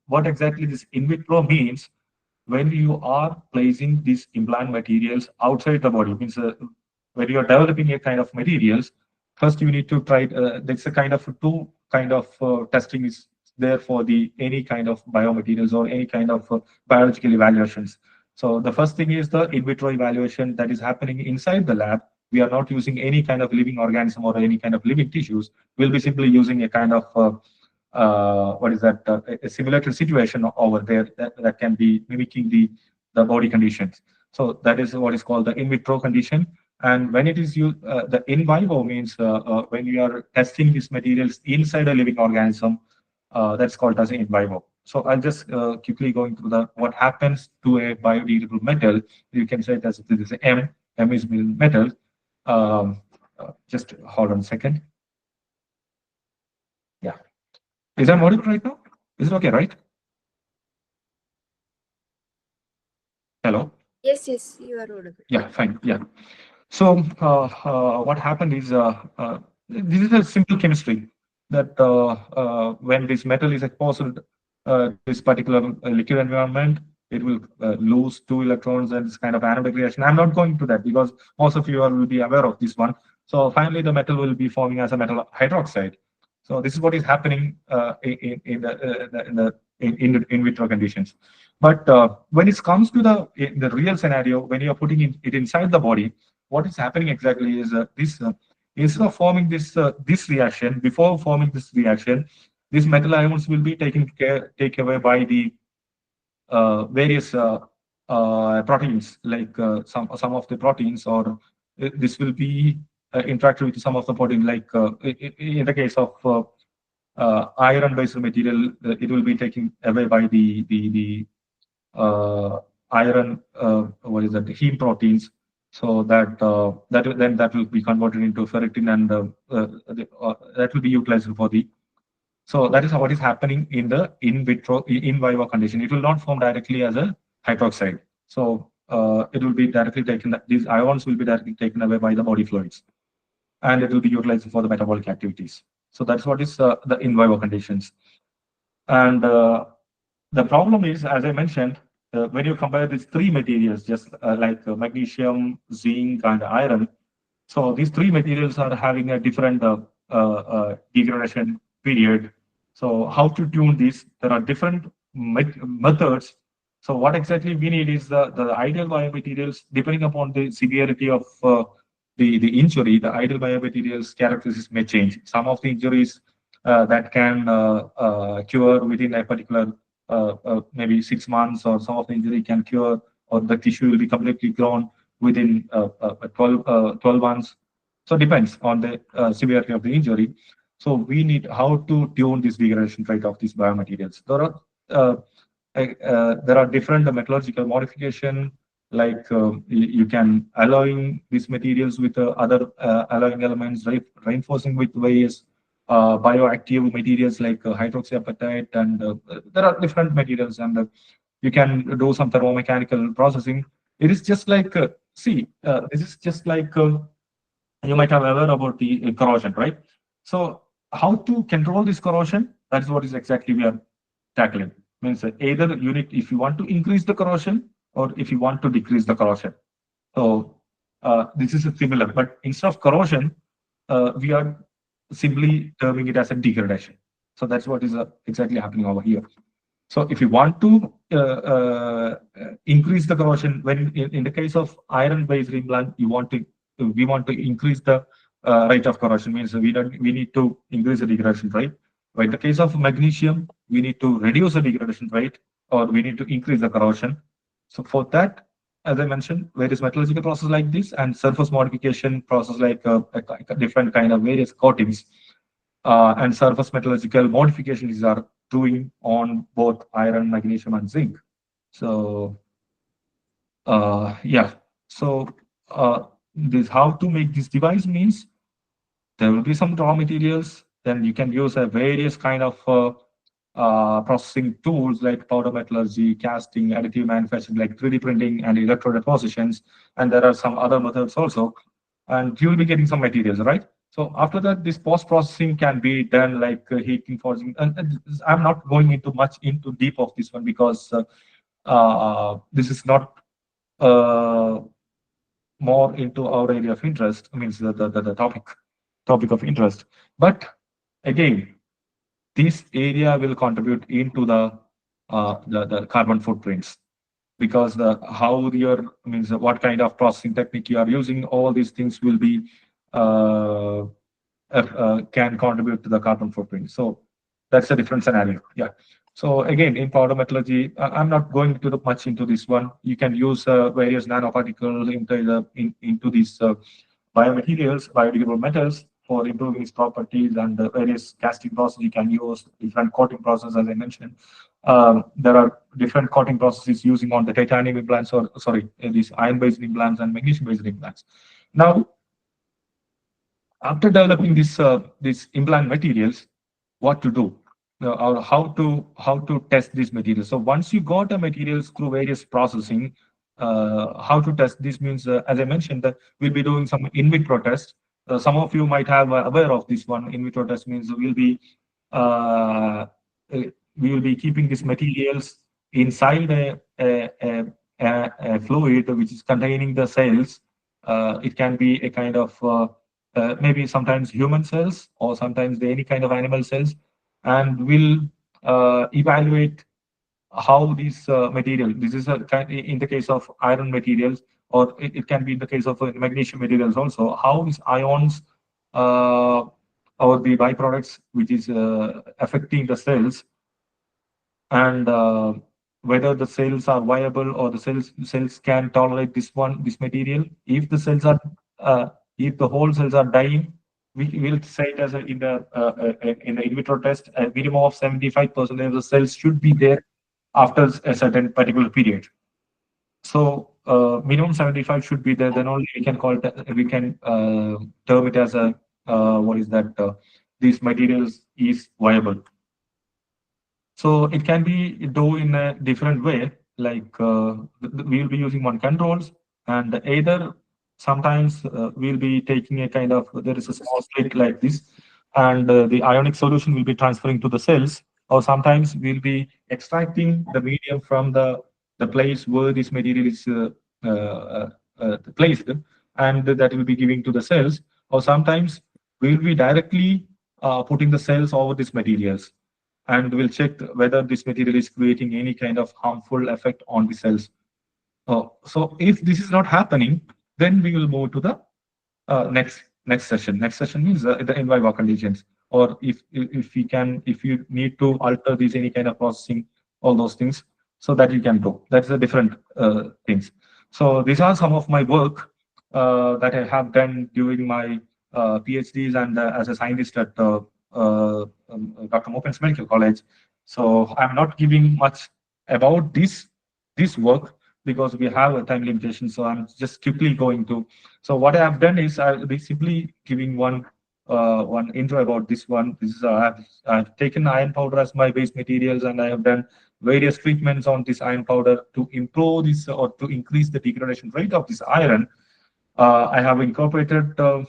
What exactly this in vitro means? When you are placing these implant materials outside the body, means when you are developing a kind of materials, first you need to try. There's a kind of two kind of testing is there for the any kind of biomaterials or any kind of biological evaluations. So the first thing is the in vitro evaluation that is happening inside the lab. We are not using any kind of living organism or any kind of living tissues. We'll be simply using a kind of what is that a simulated situation over there that can be mimicking the body conditions. So that is what is called the in vitro condition. And when it is used, the in vivo means when you are testing these materials inside a living organism, that's called as in vivo. So I'll just quickly going through the what happens to a biodegradable metal. You can say it as this is M. M is metal. Just hold on a second. Yeah. Is that audible right now? Is it okay, right? Hello? Yes, yes, you are audible. Yeah, fine. Yeah. So what happened is this is a simple chemistry that when this metal is exposed to this particular liquid environment, it will lose two electrons and this kind of anodic reaction. I'm not going to that because most of you will be aware of this one. So finally, the metal will be forming as a metal hydroxide. So this is what is happening in in vitro conditions. But when it comes to the real scenario, when you are putting it inside the body, what is happening exactly is this instead of forming this reaction, before forming this reaction, these metal ions will be take away by the various proteins, like some of the proteins, or this will be interacted with some of the protein, like in the case of iron-based material, it will be taken away by the iron, what is that, the heme proteins, so that that will be converted into ferritin, and that will be utilized for the. So that is what is happening in the in vitro in vivo condition. It will not form directly as a hydroxide. So it will be directly taken. These ions will be directly taken away by the body fluids, and it will be utilized for the metabolic activities. So that's what is the in vivo conditions. And the problem is, as I mentioned, when you compare these three materials, just like magnesium, zinc, and iron, so these three materials are having a different degradation period. So how to tune this? There are different methods. So what exactly we need is the ideal biomaterials, depending upon the severity of the injury, the ideal biomaterials characteristics may change. Some of the injuries that can cure within a particular maybe 6 months, or some of the injury can cure, or the tissue will be completely grown within 12 months. So depends on the severity of the injury. So we need how to tune this degradation rate of these biomaterials. Uh, there are different metallurgical modification, like you can alloying these materials with other alloying elements, reinforcing with various bioactive materials like hydroxyapatite, and there are different materials, and you can do some thermomechanical processing. It is just like this is just like you might have aware about the corrosion, right? So how to control this corrosion? That is what is exactly we are tackling. Means either you need, if you want to increase the corrosion, or if you want to decrease the corrosion. So this is a similar, but instead of corrosion, we are simply terming it as a degradation. So that's what is exactly happening over here. So if you want to increase the corrosion, when in the case of iron-based implant, we want to increase the rate of corrosion. Means we need to increase the degradation rate. But in the case of magnesium, we need to reduce the degradation rate, or we need to increase the corrosion. So for that, as I mentioned, various metallurgical process like this, and surface modification process like a different kind of various coatings and surface metallurgical modifications are doing on both iron, magnesium, and zinc. So yeah, so this how to make this device means there will be some raw materials. Then you can use a various kind of processing tools like powder metallurgy, casting, additive manufacturing like 3D printing and electrode depositions. And there are some other methods also. And you will be getting some materials, right? So after that, this post processing can be done like heating, forging. And I'm not going into much into deep of this one, because this is not uh, more into our area of interest. I mean, the topic of interest. But again, this area will contribute into the carbon footprints, because the how your means what kind of processing technique you are using, all these things will be uh, can contribute to the carbon footprint. So that's a different scenario. Yeah. So again, in powder metallurgy, I'm not going to much into this one. You can use various nanoparticles into these biomaterials, biodegradable metals for improving its properties, and the various casting process you can use, different coating process, as I mentioned. There are different coating processes using on the titanium implants, or sorry, these iron-based implants and magnesium-based implants. Now, after developing these implant materials, what to do, or how to test these materials. So once you got the materials through various processing, how to test this means, as I mentioned, that we'll be doing some in vitro test. Some of you might have aware of this one. In vitro test means uh, we will be keeping these materials inside a fluid which is containing the cells. It can be a kind of maybe sometimes human cells, or sometimes any kind of animal cells, and we'll evaluate how these material. This is a kind in the case of iron materials, or it can be in the case of magnesium materials also. How these ions uh, or the byproducts which is affecting the cells, and whether the cells are viable, or the cells can tolerate this material. If the cells are if the whole cells are dying, we will say it as in the in vitro test, a minimum of 75% of the cells should be there after a certain particular period. So minimum 75 should be there. Then only we can call it. We can term it as a what is that? These materials is viable. So it can be do in a different way, like we'll be using one controls, and either sometimes we'll be taking a kind of, there is a small slit like this, and the ionic solution will be transferring to the cells, or sometimes we'll be extracting the medium from the place where this material is placed, and that will be giving to the cells, or sometimes we'll be directly putting the cells over these materials. and we'll check whether this material is creating any kind of harmful effect on the cells. So if this is not happening, then we will move to the next session. Next session means the in vivo conditions, or if you need to alter these any kind of processing, all those things, so that you can do. That's a different things. So these are some of my work that I have done during my PhDs and as a scientist at Dr. Mopens Medical College. So I'm not giving much about this work because we have a time limitation. So I'm just quickly going to. So what I have done is I'll be simply giving one intro about this one. This is I've taken iron powder as my base materials, and I have done various treatments on this iron powder to improve this or to increase the degradation rate of this iron. I have incorporated a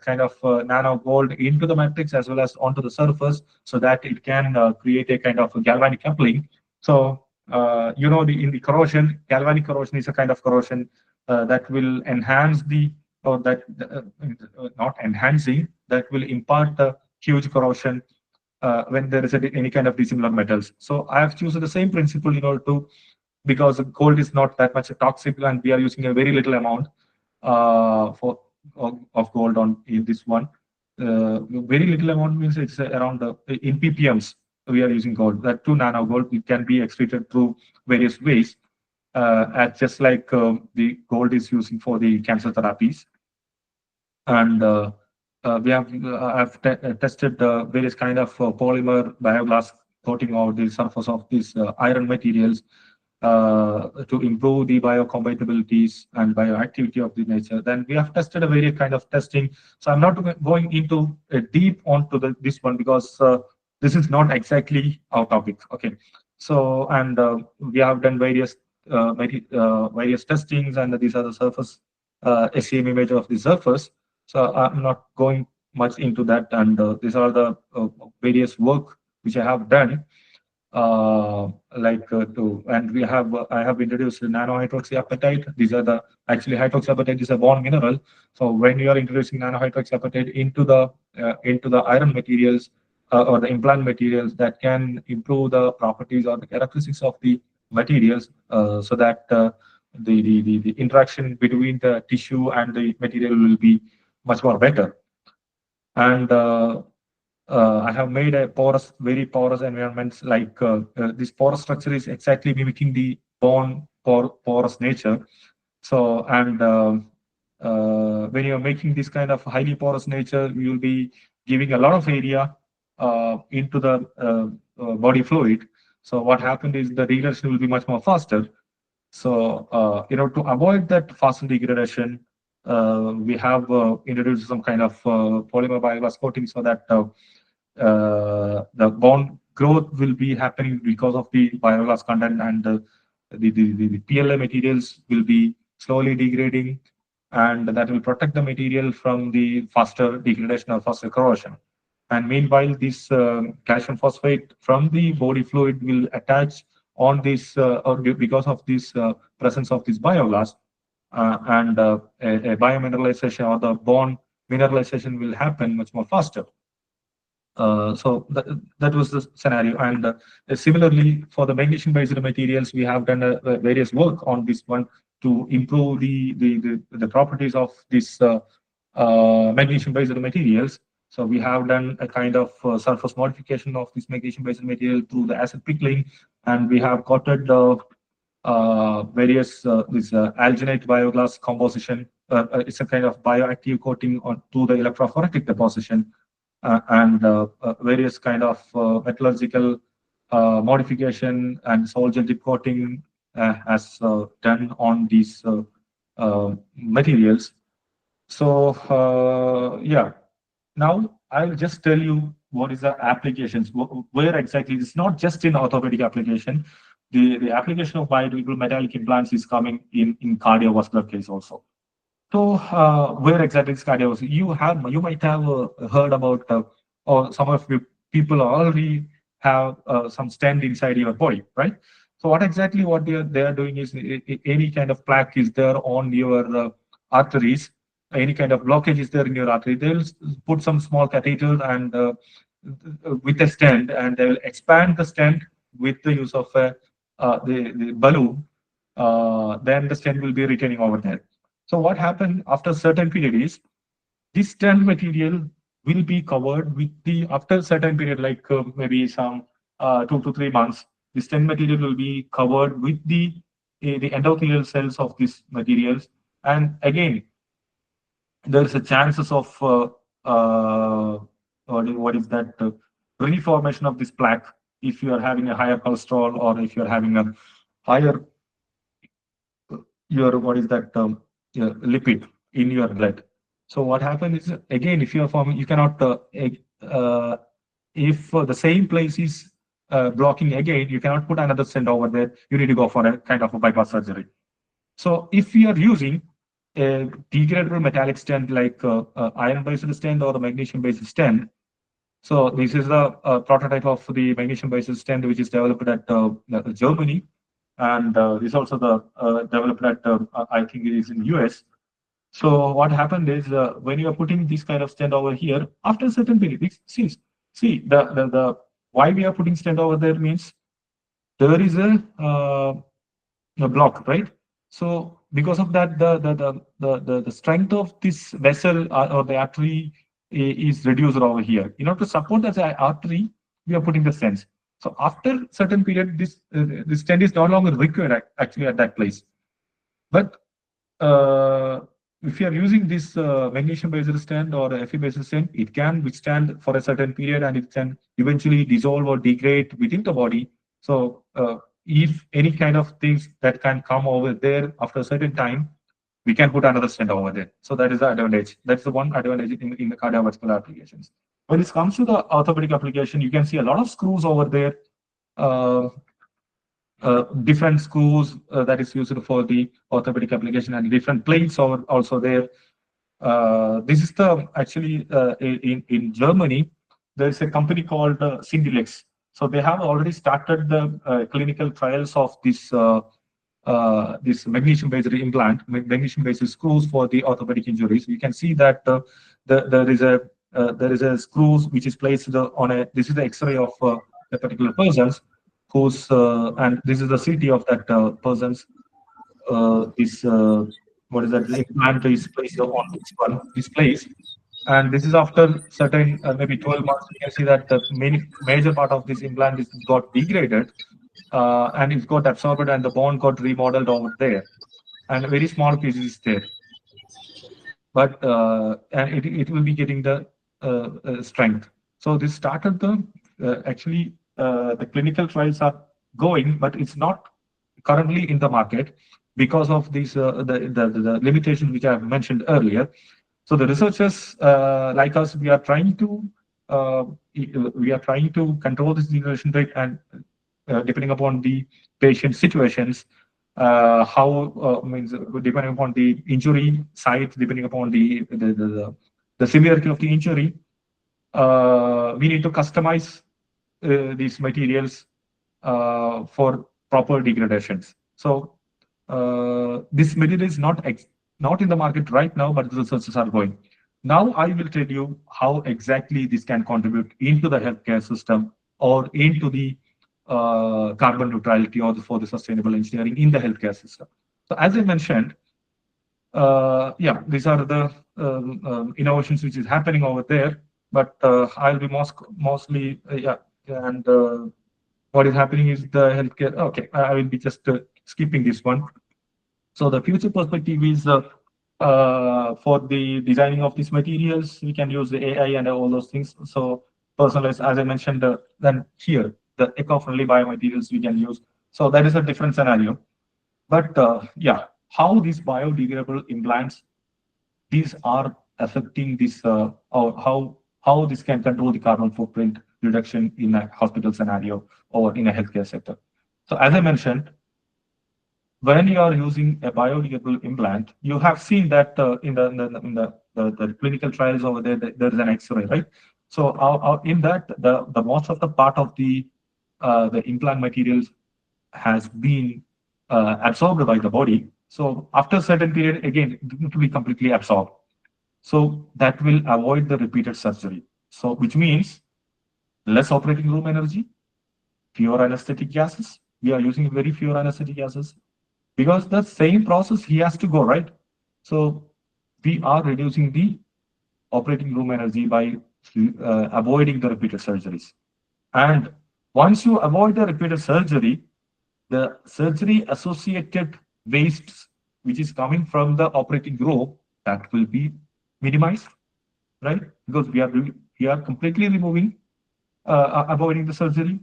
kind of nano gold into the matrix as well as onto the surface, so that it can create a kind of galvanic coupling. So in the corrosion, galvanic corrosion is a kind of corrosion that will enhance the or that not enhancing, that will impart the huge corrosion when there is any kind of dissimilar metals. So I have chosen the same principle in order to, because gold is not that much toxic and we are using a very little amount for of gold on in this one. Very little amount means it's around in ppms we are using gold. That 2 nano gold, it can be excreted through various ways, at just like the gold is using for the cancer therapies. And I've tested various kind of polymer bioglass coating on the surface of these iron materials to improve the biocompatibilities and bioactivity of the nature. Then we have tested a various kind of testing. So I'm not going into deep onto this one because this is not exactly our topic. Okay. So and we have done various testings, and these are the surface SEM image of the surface. So I'm not going much into that, and these are the various work which I have done. And I have introduced nano hydroxyapatite. These are the actually hydroxyapatite is a bond mineral. So when you are introducing nano hydroxyapatite into the iron materials or the implant materials, that can improve the properties or the characteristics of the materials, so that the interaction between the tissue and the material will be much more better. And I have made a very porous environments, like this porous structure is exactly mimicking the bone porous nature. So, and when you're making this kind of highly porous nature, you will be giving a lot of area into the body fluid. So what happened is the degradation will be much more faster. So, to avoid that faster degradation, we have introduced some kind of polymer bioglass coating, so that the bone growth will be happening because of the bioglass content, and the PLA materials will be slowly degrading, and that will protect the material from the faster degradation or faster corrosion. And meanwhile, this calcium phosphate from the body fluid will attach on this, or because of this presence of this bioglass, and a biomineralization or the bone mineralization will happen much more faster. So that was the scenario. And similarly, for the magnesium-based materials, we have done various work on this one to improve the properties of this magnesium-based materials. So we have done a kind of surface modification of this magnesium-based material through the acid pickling, and we have coated various this alginate bioglass composition. It's a kind of bioactive coating on to the electrophoretic deposition, and various kind of metallurgical modification and solvent coating has done on these materials. So yeah, now I'll just tell you what is the applications, where exactly. It's not just in orthopedic application. The application of biodegradable metallic implants is coming in cardiovascular case also. So, where exactly is cardiovascular? You might have heard about, or some of you people already have some stent inside your body, right? So, what they are doing is any kind of plaque is there on your arteries, any kind of blockage is there in your artery. They'll put some small catheter, and with a stent, and they will expand the stent with the use of the balloon. Then the stent will be retaining over there. So what happened after a certain period is this stent material will be covered with the after a certain period, like maybe some 2 to 3 months. The stent material will be covered with the endothelial cells of these materials, and again there is a chances of what is that reformation of this plaque if you are having a higher cholesterol, or if you are having a higher your what is that your lipid in your blood. So what happens is, again, if you are forming, you cannot uh, if the same place is blocking again, you cannot put another stent over there. You need to go for a kind of a bypass surgery. So if we are using a degradable metallic stent like iron-based stent or the magnesium-based stent, so this is the prototype of the magnesium-based stent which is developed at Germany, and this also the developed at I think it is in US. So what happened is when you are putting this kind of stent over here, after a certain period, see the why we are putting stent over there means there is a block, right? So because of that, the strength of this vessel or the artery is reduced over here. In order to support that artery, we are putting the stents. So after certain period, this stent is no longer required actually at that place. But uh, if you are using this magnesium-based stent or Fe-based stent, it can withstand for a certain period, and it can eventually dissolve or degrade within the body. So if any kind of things that can come over there after a certain time, we can put another stent over there. So that is the advantage. That's the one advantage in the cardiovascular applications. When it comes to the orthopedic application, you can see a lot of screws over there. Uh, different screws that is used for the orthopedic application, and different plates are also there. This is the actually in Germany, there is a company called Sindilex. So they have already started the clinical trials of this magnesium-based implant, magnesium-based screws for the orthopedic injuries. You can see that there is a screws which is placed on a. This is the X-ray of a particular person's who's and this is the CT of that person's. This what is that? The implant is placed on this place, and this is after certain maybe 12 months. You can see that the major part of this implant is got degraded, and it got absorbed, and the bone got remodeled over there, and a very small piece is there. But and it will be getting the strength. So this started the actually the clinical trials are going, but it's not currently in the market because of these the limitations which I have mentioned earlier. So the researchers like us, uh, we are trying to control this degeneration rate, and depending upon the patient situations, how means depending upon the injury site, depending upon the severity of the injury, we need to customize these materials for proper degradations. So this material is not in the market right now, but the researchers are going. Now I will tell you how exactly this can contribute into the healthcare system or into the carbon neutrality or for the sustainable engineering in the healthcare system. So as I mentioned, yeah, these are the innovations which is happening over there. But I'll be mostly yeah, and what is happening is the healthcare. Okay, I will be just skipping this one. So the future perspective is for the designing of these materials, we can use the AI and all those things. So personalized, as I mentioned, then here the eco-friendly biomaterials we can use. So that is a different scenario. But yeah, how these biodegradable implants these are affecting this or how this can control the carbon footprint reduction in a hospital scenario or in a healthcare sector. So as I mentioned, when you are using a biodegradable implant, you have seen that the clinical trials over there, there is an X-ray, right? So in that, the most of the part of the implant materials has been absorbed by the body. So after a certain period, again, it will be completely absorbed. So that will avoid the repeated surgery. So which means less operating room energy, fewer anesthetic gases. We are using very fewer anesthetic gases because the same process he has to go, right? So we are reducing the operating room energy by avoiding the repeated surgeries. And once you avoid the repeated surgery, the surgery associated wastes, which is coming from the operating room, that will be minimized, right? Because we are completely removing, avoiding the surgery.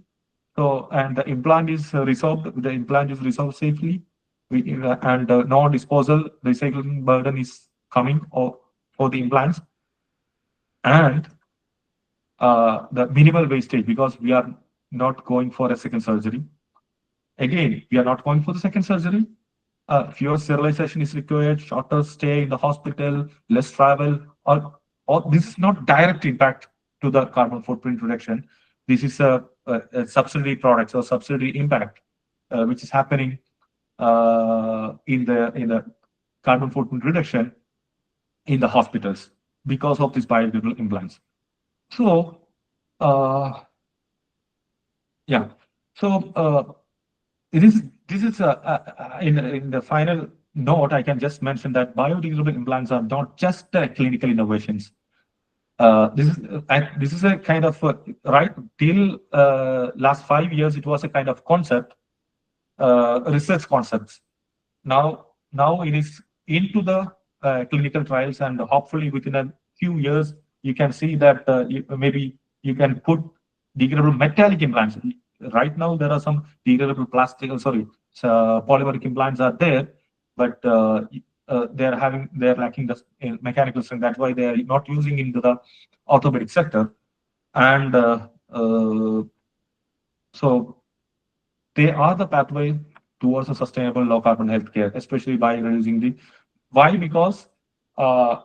So, and the implant is resolved. The implant is resolved safely, and non-disposal recycling burden is coming for the implants, and the minimal wastage because we are not going for a second surgery. Again, we are not going for the second surgery. Fewer sterilization is required, shorter stay in the hospital, less travel, or this is not direct impact to the carbon footprint reduction. This is a subsidiary products or subsidiary impact, which is happening in the carbon footprint reduction in the hospitals because of these biodegradable implants. So, uh, yeah. So, this is in the final note, I can just mention that biodegradable implants are not just clinical innovations. This is a kind of right till last 5 years, it was a kind of concept, research concepts. Now it is into the clinical trials, and hopefully within a few years you can see that maybe you can put degradable metallic implants. Right now there are some degradable plastic, sorry, polymeric implants are there, but they're lacking the mechanical strength. That's why they are not using into the orthopedic sector, and so they are the pathway towards a sustainable low carbon healthcare, especially by reducing the why? Because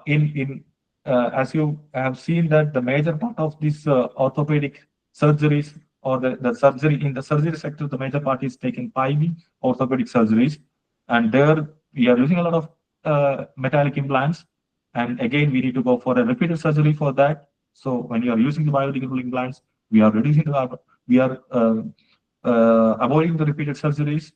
in as you have seen that the major part of these orthopedic surgeries or the surgery in the surgery sector, the major part is taken by the orthopedic surgeries, and there we are using a lot of metallic implants, and again we need to go for a repeated surgery for that. So when you are using the biodegradable implants, we are reducing the carbon, we are avoiding the repeated surgeries,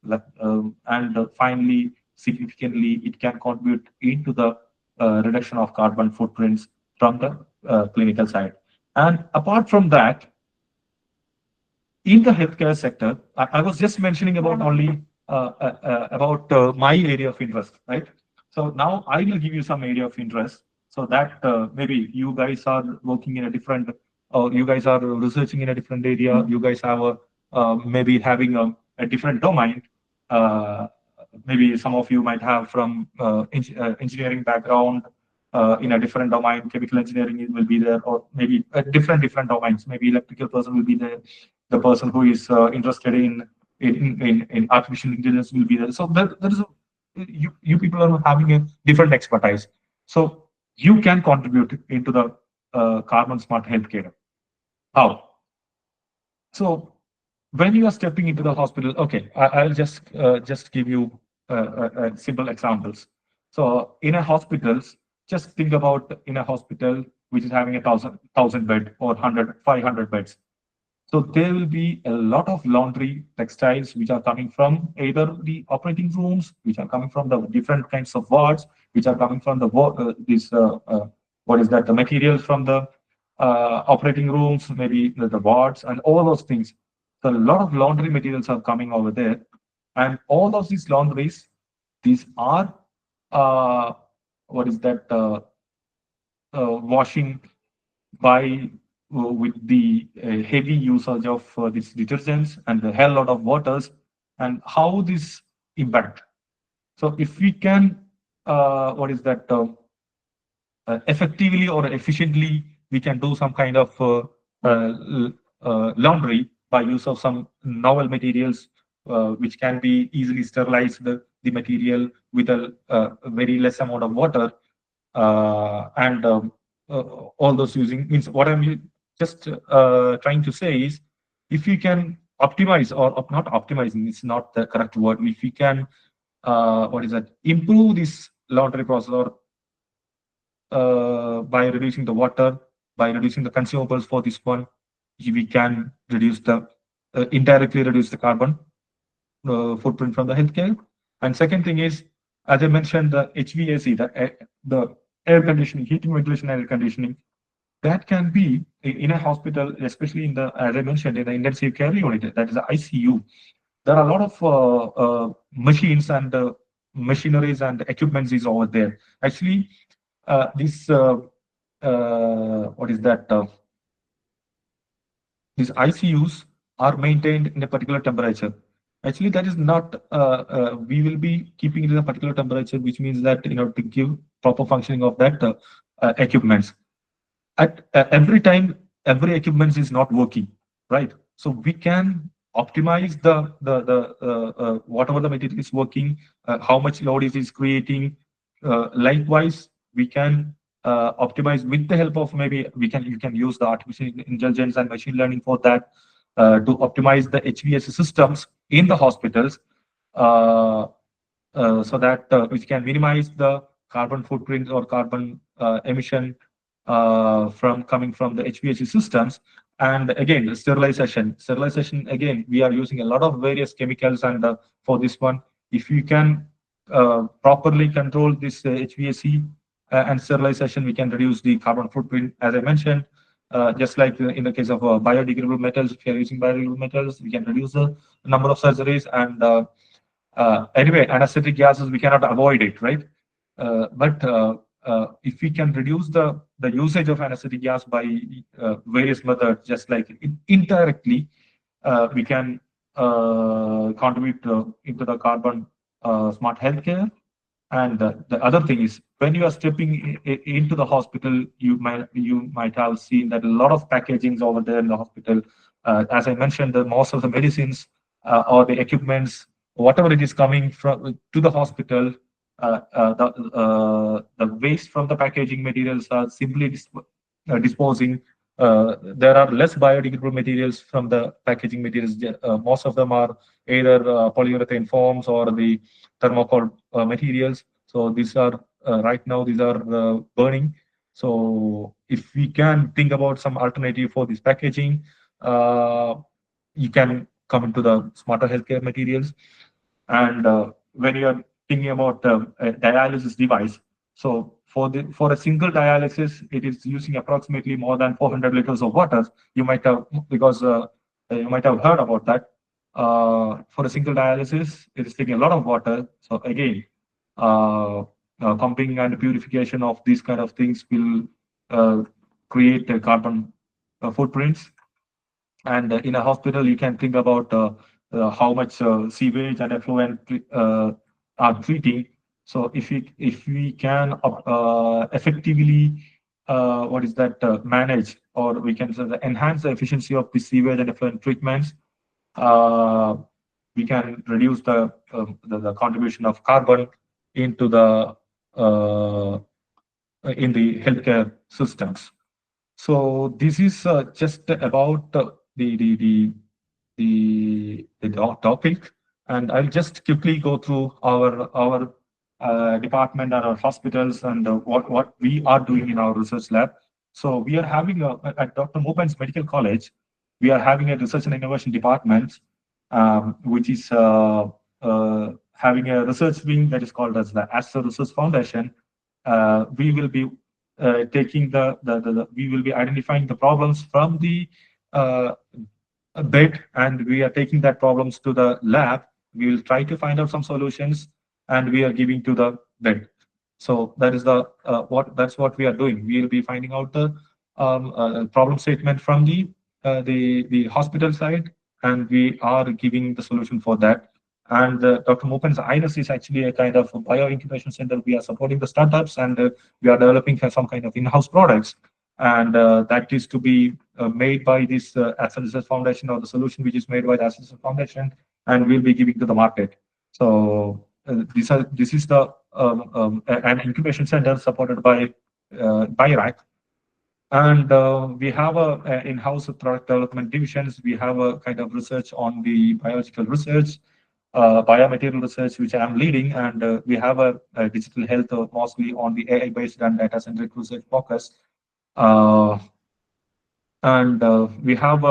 and finally, significantly, it can contribute into the reduction of carbon footprints from the clinical side. And apart from that, in the healthcare sector, I was just mentioning about only about my area of interest, right? So now I will give you some area of interest so that maybe you guys are working in a different, or you guys are researching in a different area. You guys have a maybe having a different domain. Uh, Maybe some of you might have from engineering background in a different domain. Chemical engineering will be there, or maybe different domains. Maybe electrical person will be there, the person who is interested in artificial intelligence will be there. So there is you people are having a different expertise. So you can contribute into the carbon smart healthcare. How? So when you are stepping into the hospital, okay, I'll just give you simple examples. So in a hospitals, just think about in a hospital which is having a thousand bed or 500 beds. So there will be a lot of laundry textiles which are coming from either the operating rooms, which are coming from the different kinds of wards, which are coming from the what is that, the materials from the operating rooms, maybe the wards and all those things. So a lot of laundry materials are coming over there, and all of these laundries, these are uh, what is that washing by with the heavy usage of these detergents and a hell lot of waters, and how this impact. So if we can, what is that, effectively or efficiently, we can do some kind of laundry by use of some novel materials, which can be easily sterilized, the material with a very less amount of water, and all those using means what I'm just trying to say is if you can optimize or not optimizing, it's not the correct word. If we can, what is that, improve this laundry process, or by reducing the water, by reducing the consumables for this one, we can reduce the indirectly reduce the carbon footprint from the healthcare. And second thing is, as I mentioned, the HVAC, the air conditioning, heating, ventilation, air conditioning, that can be in a hospital, especially in the, as I mentioned, in the intensive care unit, that is the ICU. There are a lot of machines and machineries and equipments is over there. Actually, this what is that? These ICUs are maintained in a particular temperature. Actually, that is not. We will be keeping it in a particular temperature, which means that to give proper functioning of that equipments. At every time, every equipment is not working, right? So we can optimize the whatever the material is working, how much load it is creating. Likewise, we can optimize with the help of, maybe you can use the artificial intelligence and machine learning for that, to optimize the HVAC systems in the hospitals, uh, so that we can minimize the carbon footprint or carbon emission from coming from the HVAC systems. And again, the sterilization. Sterilization, again, we are using a lot of various chemicals, and for this one, if you can properly control this HVAC and sterilization, we can reduce the carbon footprint, as I mentioned. Just like in the case of biodegradable metals, if you are using biodegradable metals, we can reduce the number of surgeries. And anyway, anesthetic gases, we cannot avoid it, right? But if we can reduce the usage of anesthetic gas by various methods, just like indirectly, we can contribute into the carbon smart healthcare. And the other thing is, when you are stepping into the hospital, you might have seen that a lot of packagings over there in the hospital. As I mentioned, the most of the medicines or the equipments, whatever it is coming from to the hospital, the waste from the packaging materials are simply disposing. There are less biodegradable materials from the packaging materials. Most of them are either polyurethane foams or the thermocol materials. So these are right now these are burning. So if we can think about some alternative for this packaging, uh, you can come into the smarter healthcare materials. And when you are thinking about a dialysis device, so for a single dialysis, it is using approximately more than 400 liters of water. You might have, because you might have heard about that. For a single dialysis, it is taking a lot of water. So again, pumping and purification of these kind of things will uh, create carbon footprints. And in a hospital, you can think about how much sewage and effluent are treating. So if we can effectively what is that manage, or we can say enhance the efficiency of the sewage and effluent treatments, uh, we can reduce the contribution of carbon into the in the healthcare systems. So this is just about the topic, and I'll just quickly go through our department and our hospitals, and what we are doing in our research lab. So we are having at Dr. Mopen's Medical College, we are having a research and innovation department, which is having a research wing that is called as the Astor Research Foundation. We will be taking we will be identifying the problems from the uh, bed, and we are taking that problems to the lab. We will try to find out some solutions, and we are giving to the bed. So that is the that's what we are doing. We will be finding out the problem statement from the hospital side, and we are giving the solution for that. And Dr. Mopen's INS is actually a kind of bio incubation center. We are supporting the startups, and we are developing some kind of in-house products, and that is to be made by this Asset Research Foundation, or the solution which is made by the Asset Research Foundation, and we'll be giving to the market. So this is the an incubation center supported by RAC. And we have a in-house product development divisions. We have a kind of research on the biological research, biomaterial research, which I am leading, and we have a digital health, mostly on the AI-based and data-centric research focus. Uh, And we have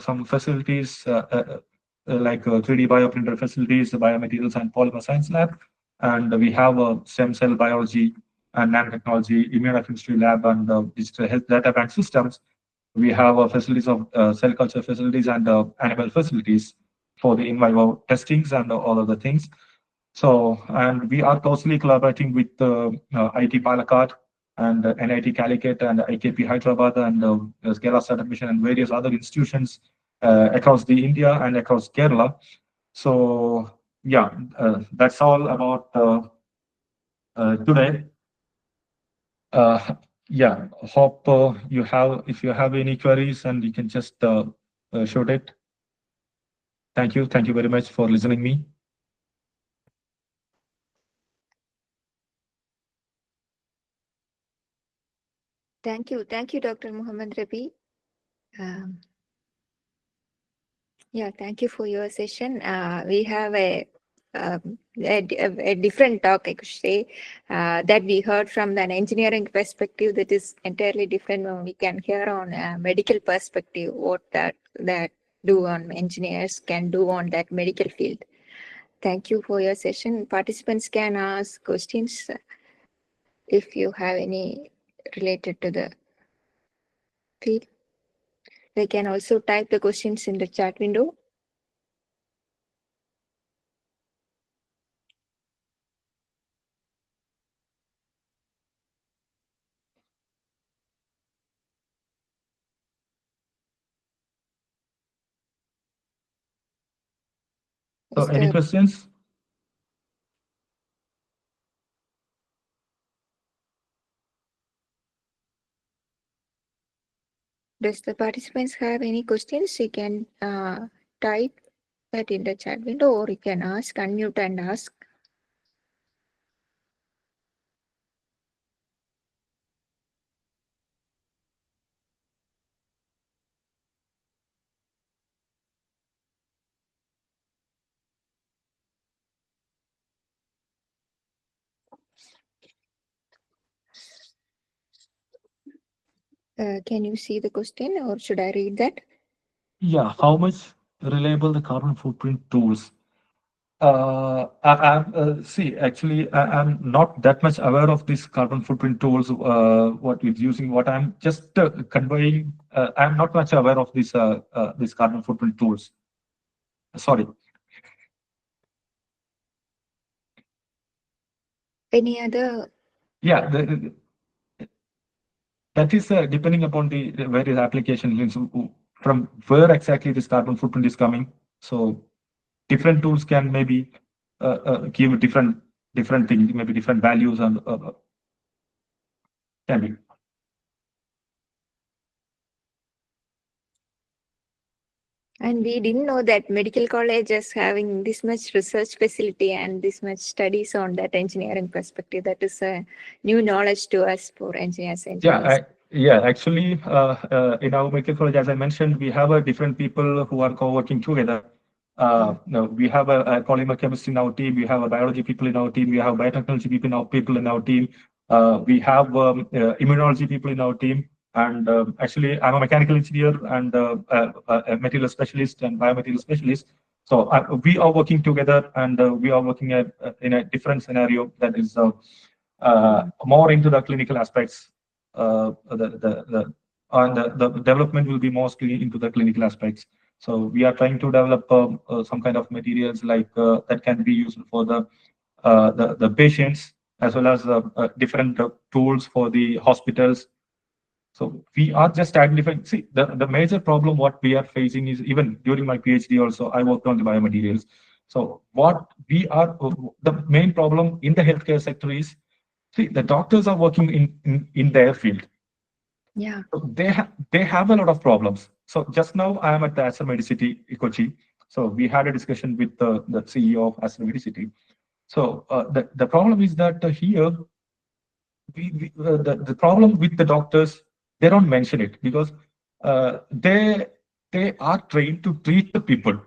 some facilities like 3D bioprinter facilities, the biomaterials and polymer science lab, and we have a stem cell biology and nanotechnology, immunochemistry lab, and digital health data bank systems. We have facilities of cell culture facilities and animal facilities for the in vivo testings and all other things. So, and we are closely collaborating with IT Palakkad and NIT Calicut and IKP Hyderabad and Kerala Startup Mission and various other institutions across the India and across Kerala. So, yeah, that's all about today. Uh, yeah, hope you have, if you have any queries, and you can just shoot it. Thank you. Thank you very much for listening me. Thank you. Thank you, Dr. Muhammad Rabi. Um, yeah, thank you for your session. We have a different talk, I could say, that we heard from an engineering perspective that is entirely different when we can hear on a medical perspective what that do on engineers can do on that medical field. Thank you for your session. Participants can ask questions if you have any related to the field. They can also type the questions in the chat window. So, any questions? Does the participants have any questions? You can type that in the chat window, or you can ask, unmute and ask. Can you see the question, or should I read that? Yeah, how much reliable the carbon footprint tools? I'm see, actually, I'm not that much aware of these carbon footprint tools. What it's using, what I'm just conveying. I'm not much aware of these carbon footprint tools. Sorry. Any other? Yeah, that is depending upon the various application links from where exactly this carbon footprint is coming. So different tools can maybe give different things, maybe different values, and can be. And we didn't know that medical college is having this much research facility and this much studies on that engineering perspective. That is a new knowledge to us for engineers. Yeah, actually, in our medical college, as I mentioned, we have different people who are co-working together. No, we have a polymer chemist in our team. We have a biology people in our team. We have biotechnology people in our team. We have immunology people in our team. And actually, I'm a mechanical engineer and a material specialist and biomaterial specialist. So we are working together, and we are working in a different scenario that is more into the clinical aspects. The development will be mostly into the clinical aspects. So we are trying to develop some kind of materials like that can be used for the patients, as well as different tools for the hospitals. So we are just identifying. See, the major problem what we are facing is, even during my PhD also, I worked on the biomaterials. So what we are, the main problem in the healthcare sector is, see, the doctors are working in their field. Yeah. So they have a lot of problems. So just now I am at the Aster Medicity, Kochi. So we had a discussion with the CEO of Aster Medicity. So the problem is that here the problem with the doctors, they don't mention it because they are trained to treat the people.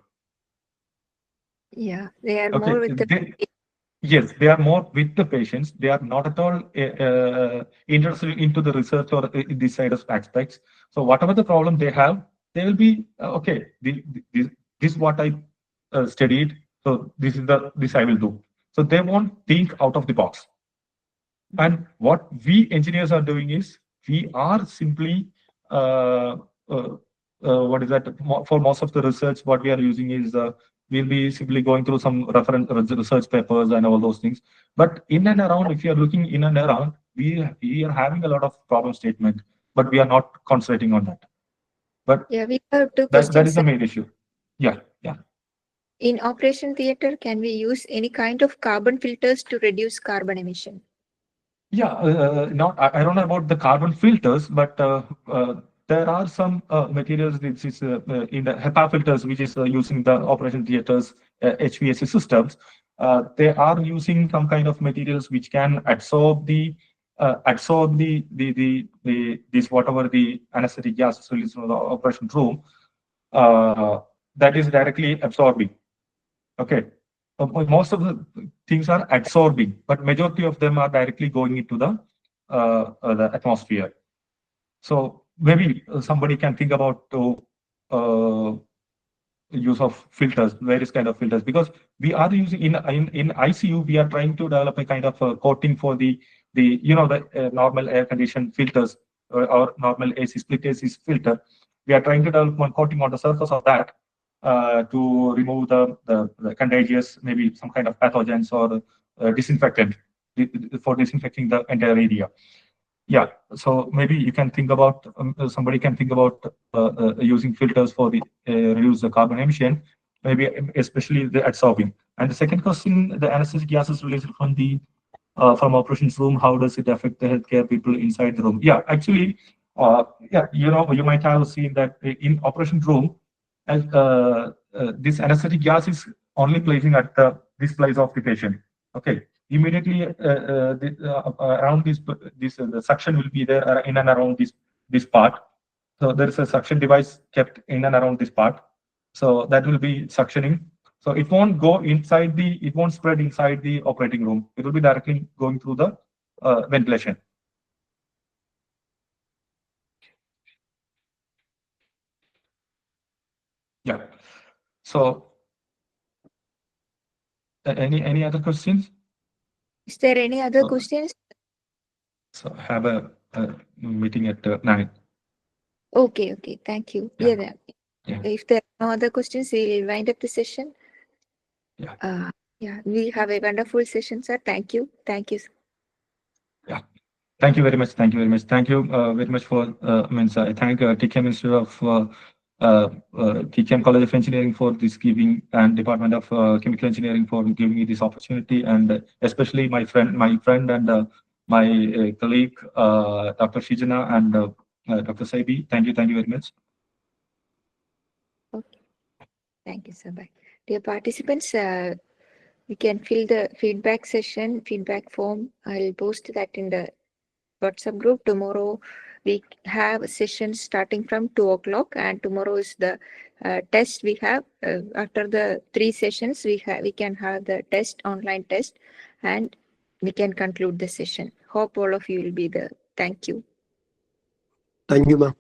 Yeah, they are Okay, more with the Yes, they are more with the patients. They are not at all interested into the research or this side of aspects. So whatever the problem they have, they will be okay. This is what I studied. So this I will do. So they won't think out of the box. And what we engineers are doing is we are simply uh, uh, what is that for most of the research what we are using is we'll be simply going through some reference research papers and all those things. But in and around, if you are looking in and around, we are having a lot of problem statement, but we are not concentrating on that. But Yeah, we have two that is questions. the main issue. Yeah, yeah. In operation theater, can we use any kind of carbon filters to reduce carbon emission? Yeah, not I don't know about the carbon filters, but there are some materials which is in the HEPA filters, which is using the operation theaters HVAC systems. They are using some kind of materials which can absorb this whatever the anesthetic gas is released from the operation room. That is directly absorbing. Okay. Most of the things are absorbing, but majority of them are directly going into the atmosphere. So maybe somebody can think about to use of filters, various kind of filters, because we are using in ICU, we are trying to develop a kind of coating for the the normal air conditioned filters or normal AC split AC filter. We are trying to develop one coating on the surface of that to remove the contagious, maybe some kind of pathogens or disinfectant for disinfecting the entire area. Yeah, so maybe you can think about somebody can think about using filters for the reduce the carbon emission, maybe especially the absorbing. And the second question, the anesthetic gases released from operations room, how does it affect the healthcare people inside the room? Yeah, actually, yeah, you might have seen that in operation room, this anesthetic gas is only placing at this place of the patient. Okay, immediately around this the suction will be there in and around this part. So there is a suction device kept in and around this part. So that will be suctioning. So it won't go inside it won't spread inside the operating room. It will be directly going through the ventilation. Yeah. So any other questions? Is there any other So, questions? so have a meeting at 9. Okay, okay. Thank you. Yeah. Yeah, Yeah. if there are no other questions, we'll wind up the session. Yeah. Yeah, we have a wonderful session, sir. Thank you. Thank you. Yeah. Thank you very much. Thank you very much. Thank you very much for means I thank TKM Institute of TKM College of Engineering for this giving, and Department of Chemical Engineering for giving me this opportunity, and especially my friend and my colleague Dr. Shijana and Dr. Saibi. Thank you very much. Okay. Thank you, sir. Bye. Dear participants, you can fill the feedback form. I'll post that in the WhatsApp group. Tomorrow we have sessions starting from 2 o'clock, and tomorrow is the test we have. After the 3 sessions, we can have the online test, and we can conclude the session. Hope all of you will be there. Thank you. Thank you, ma'am.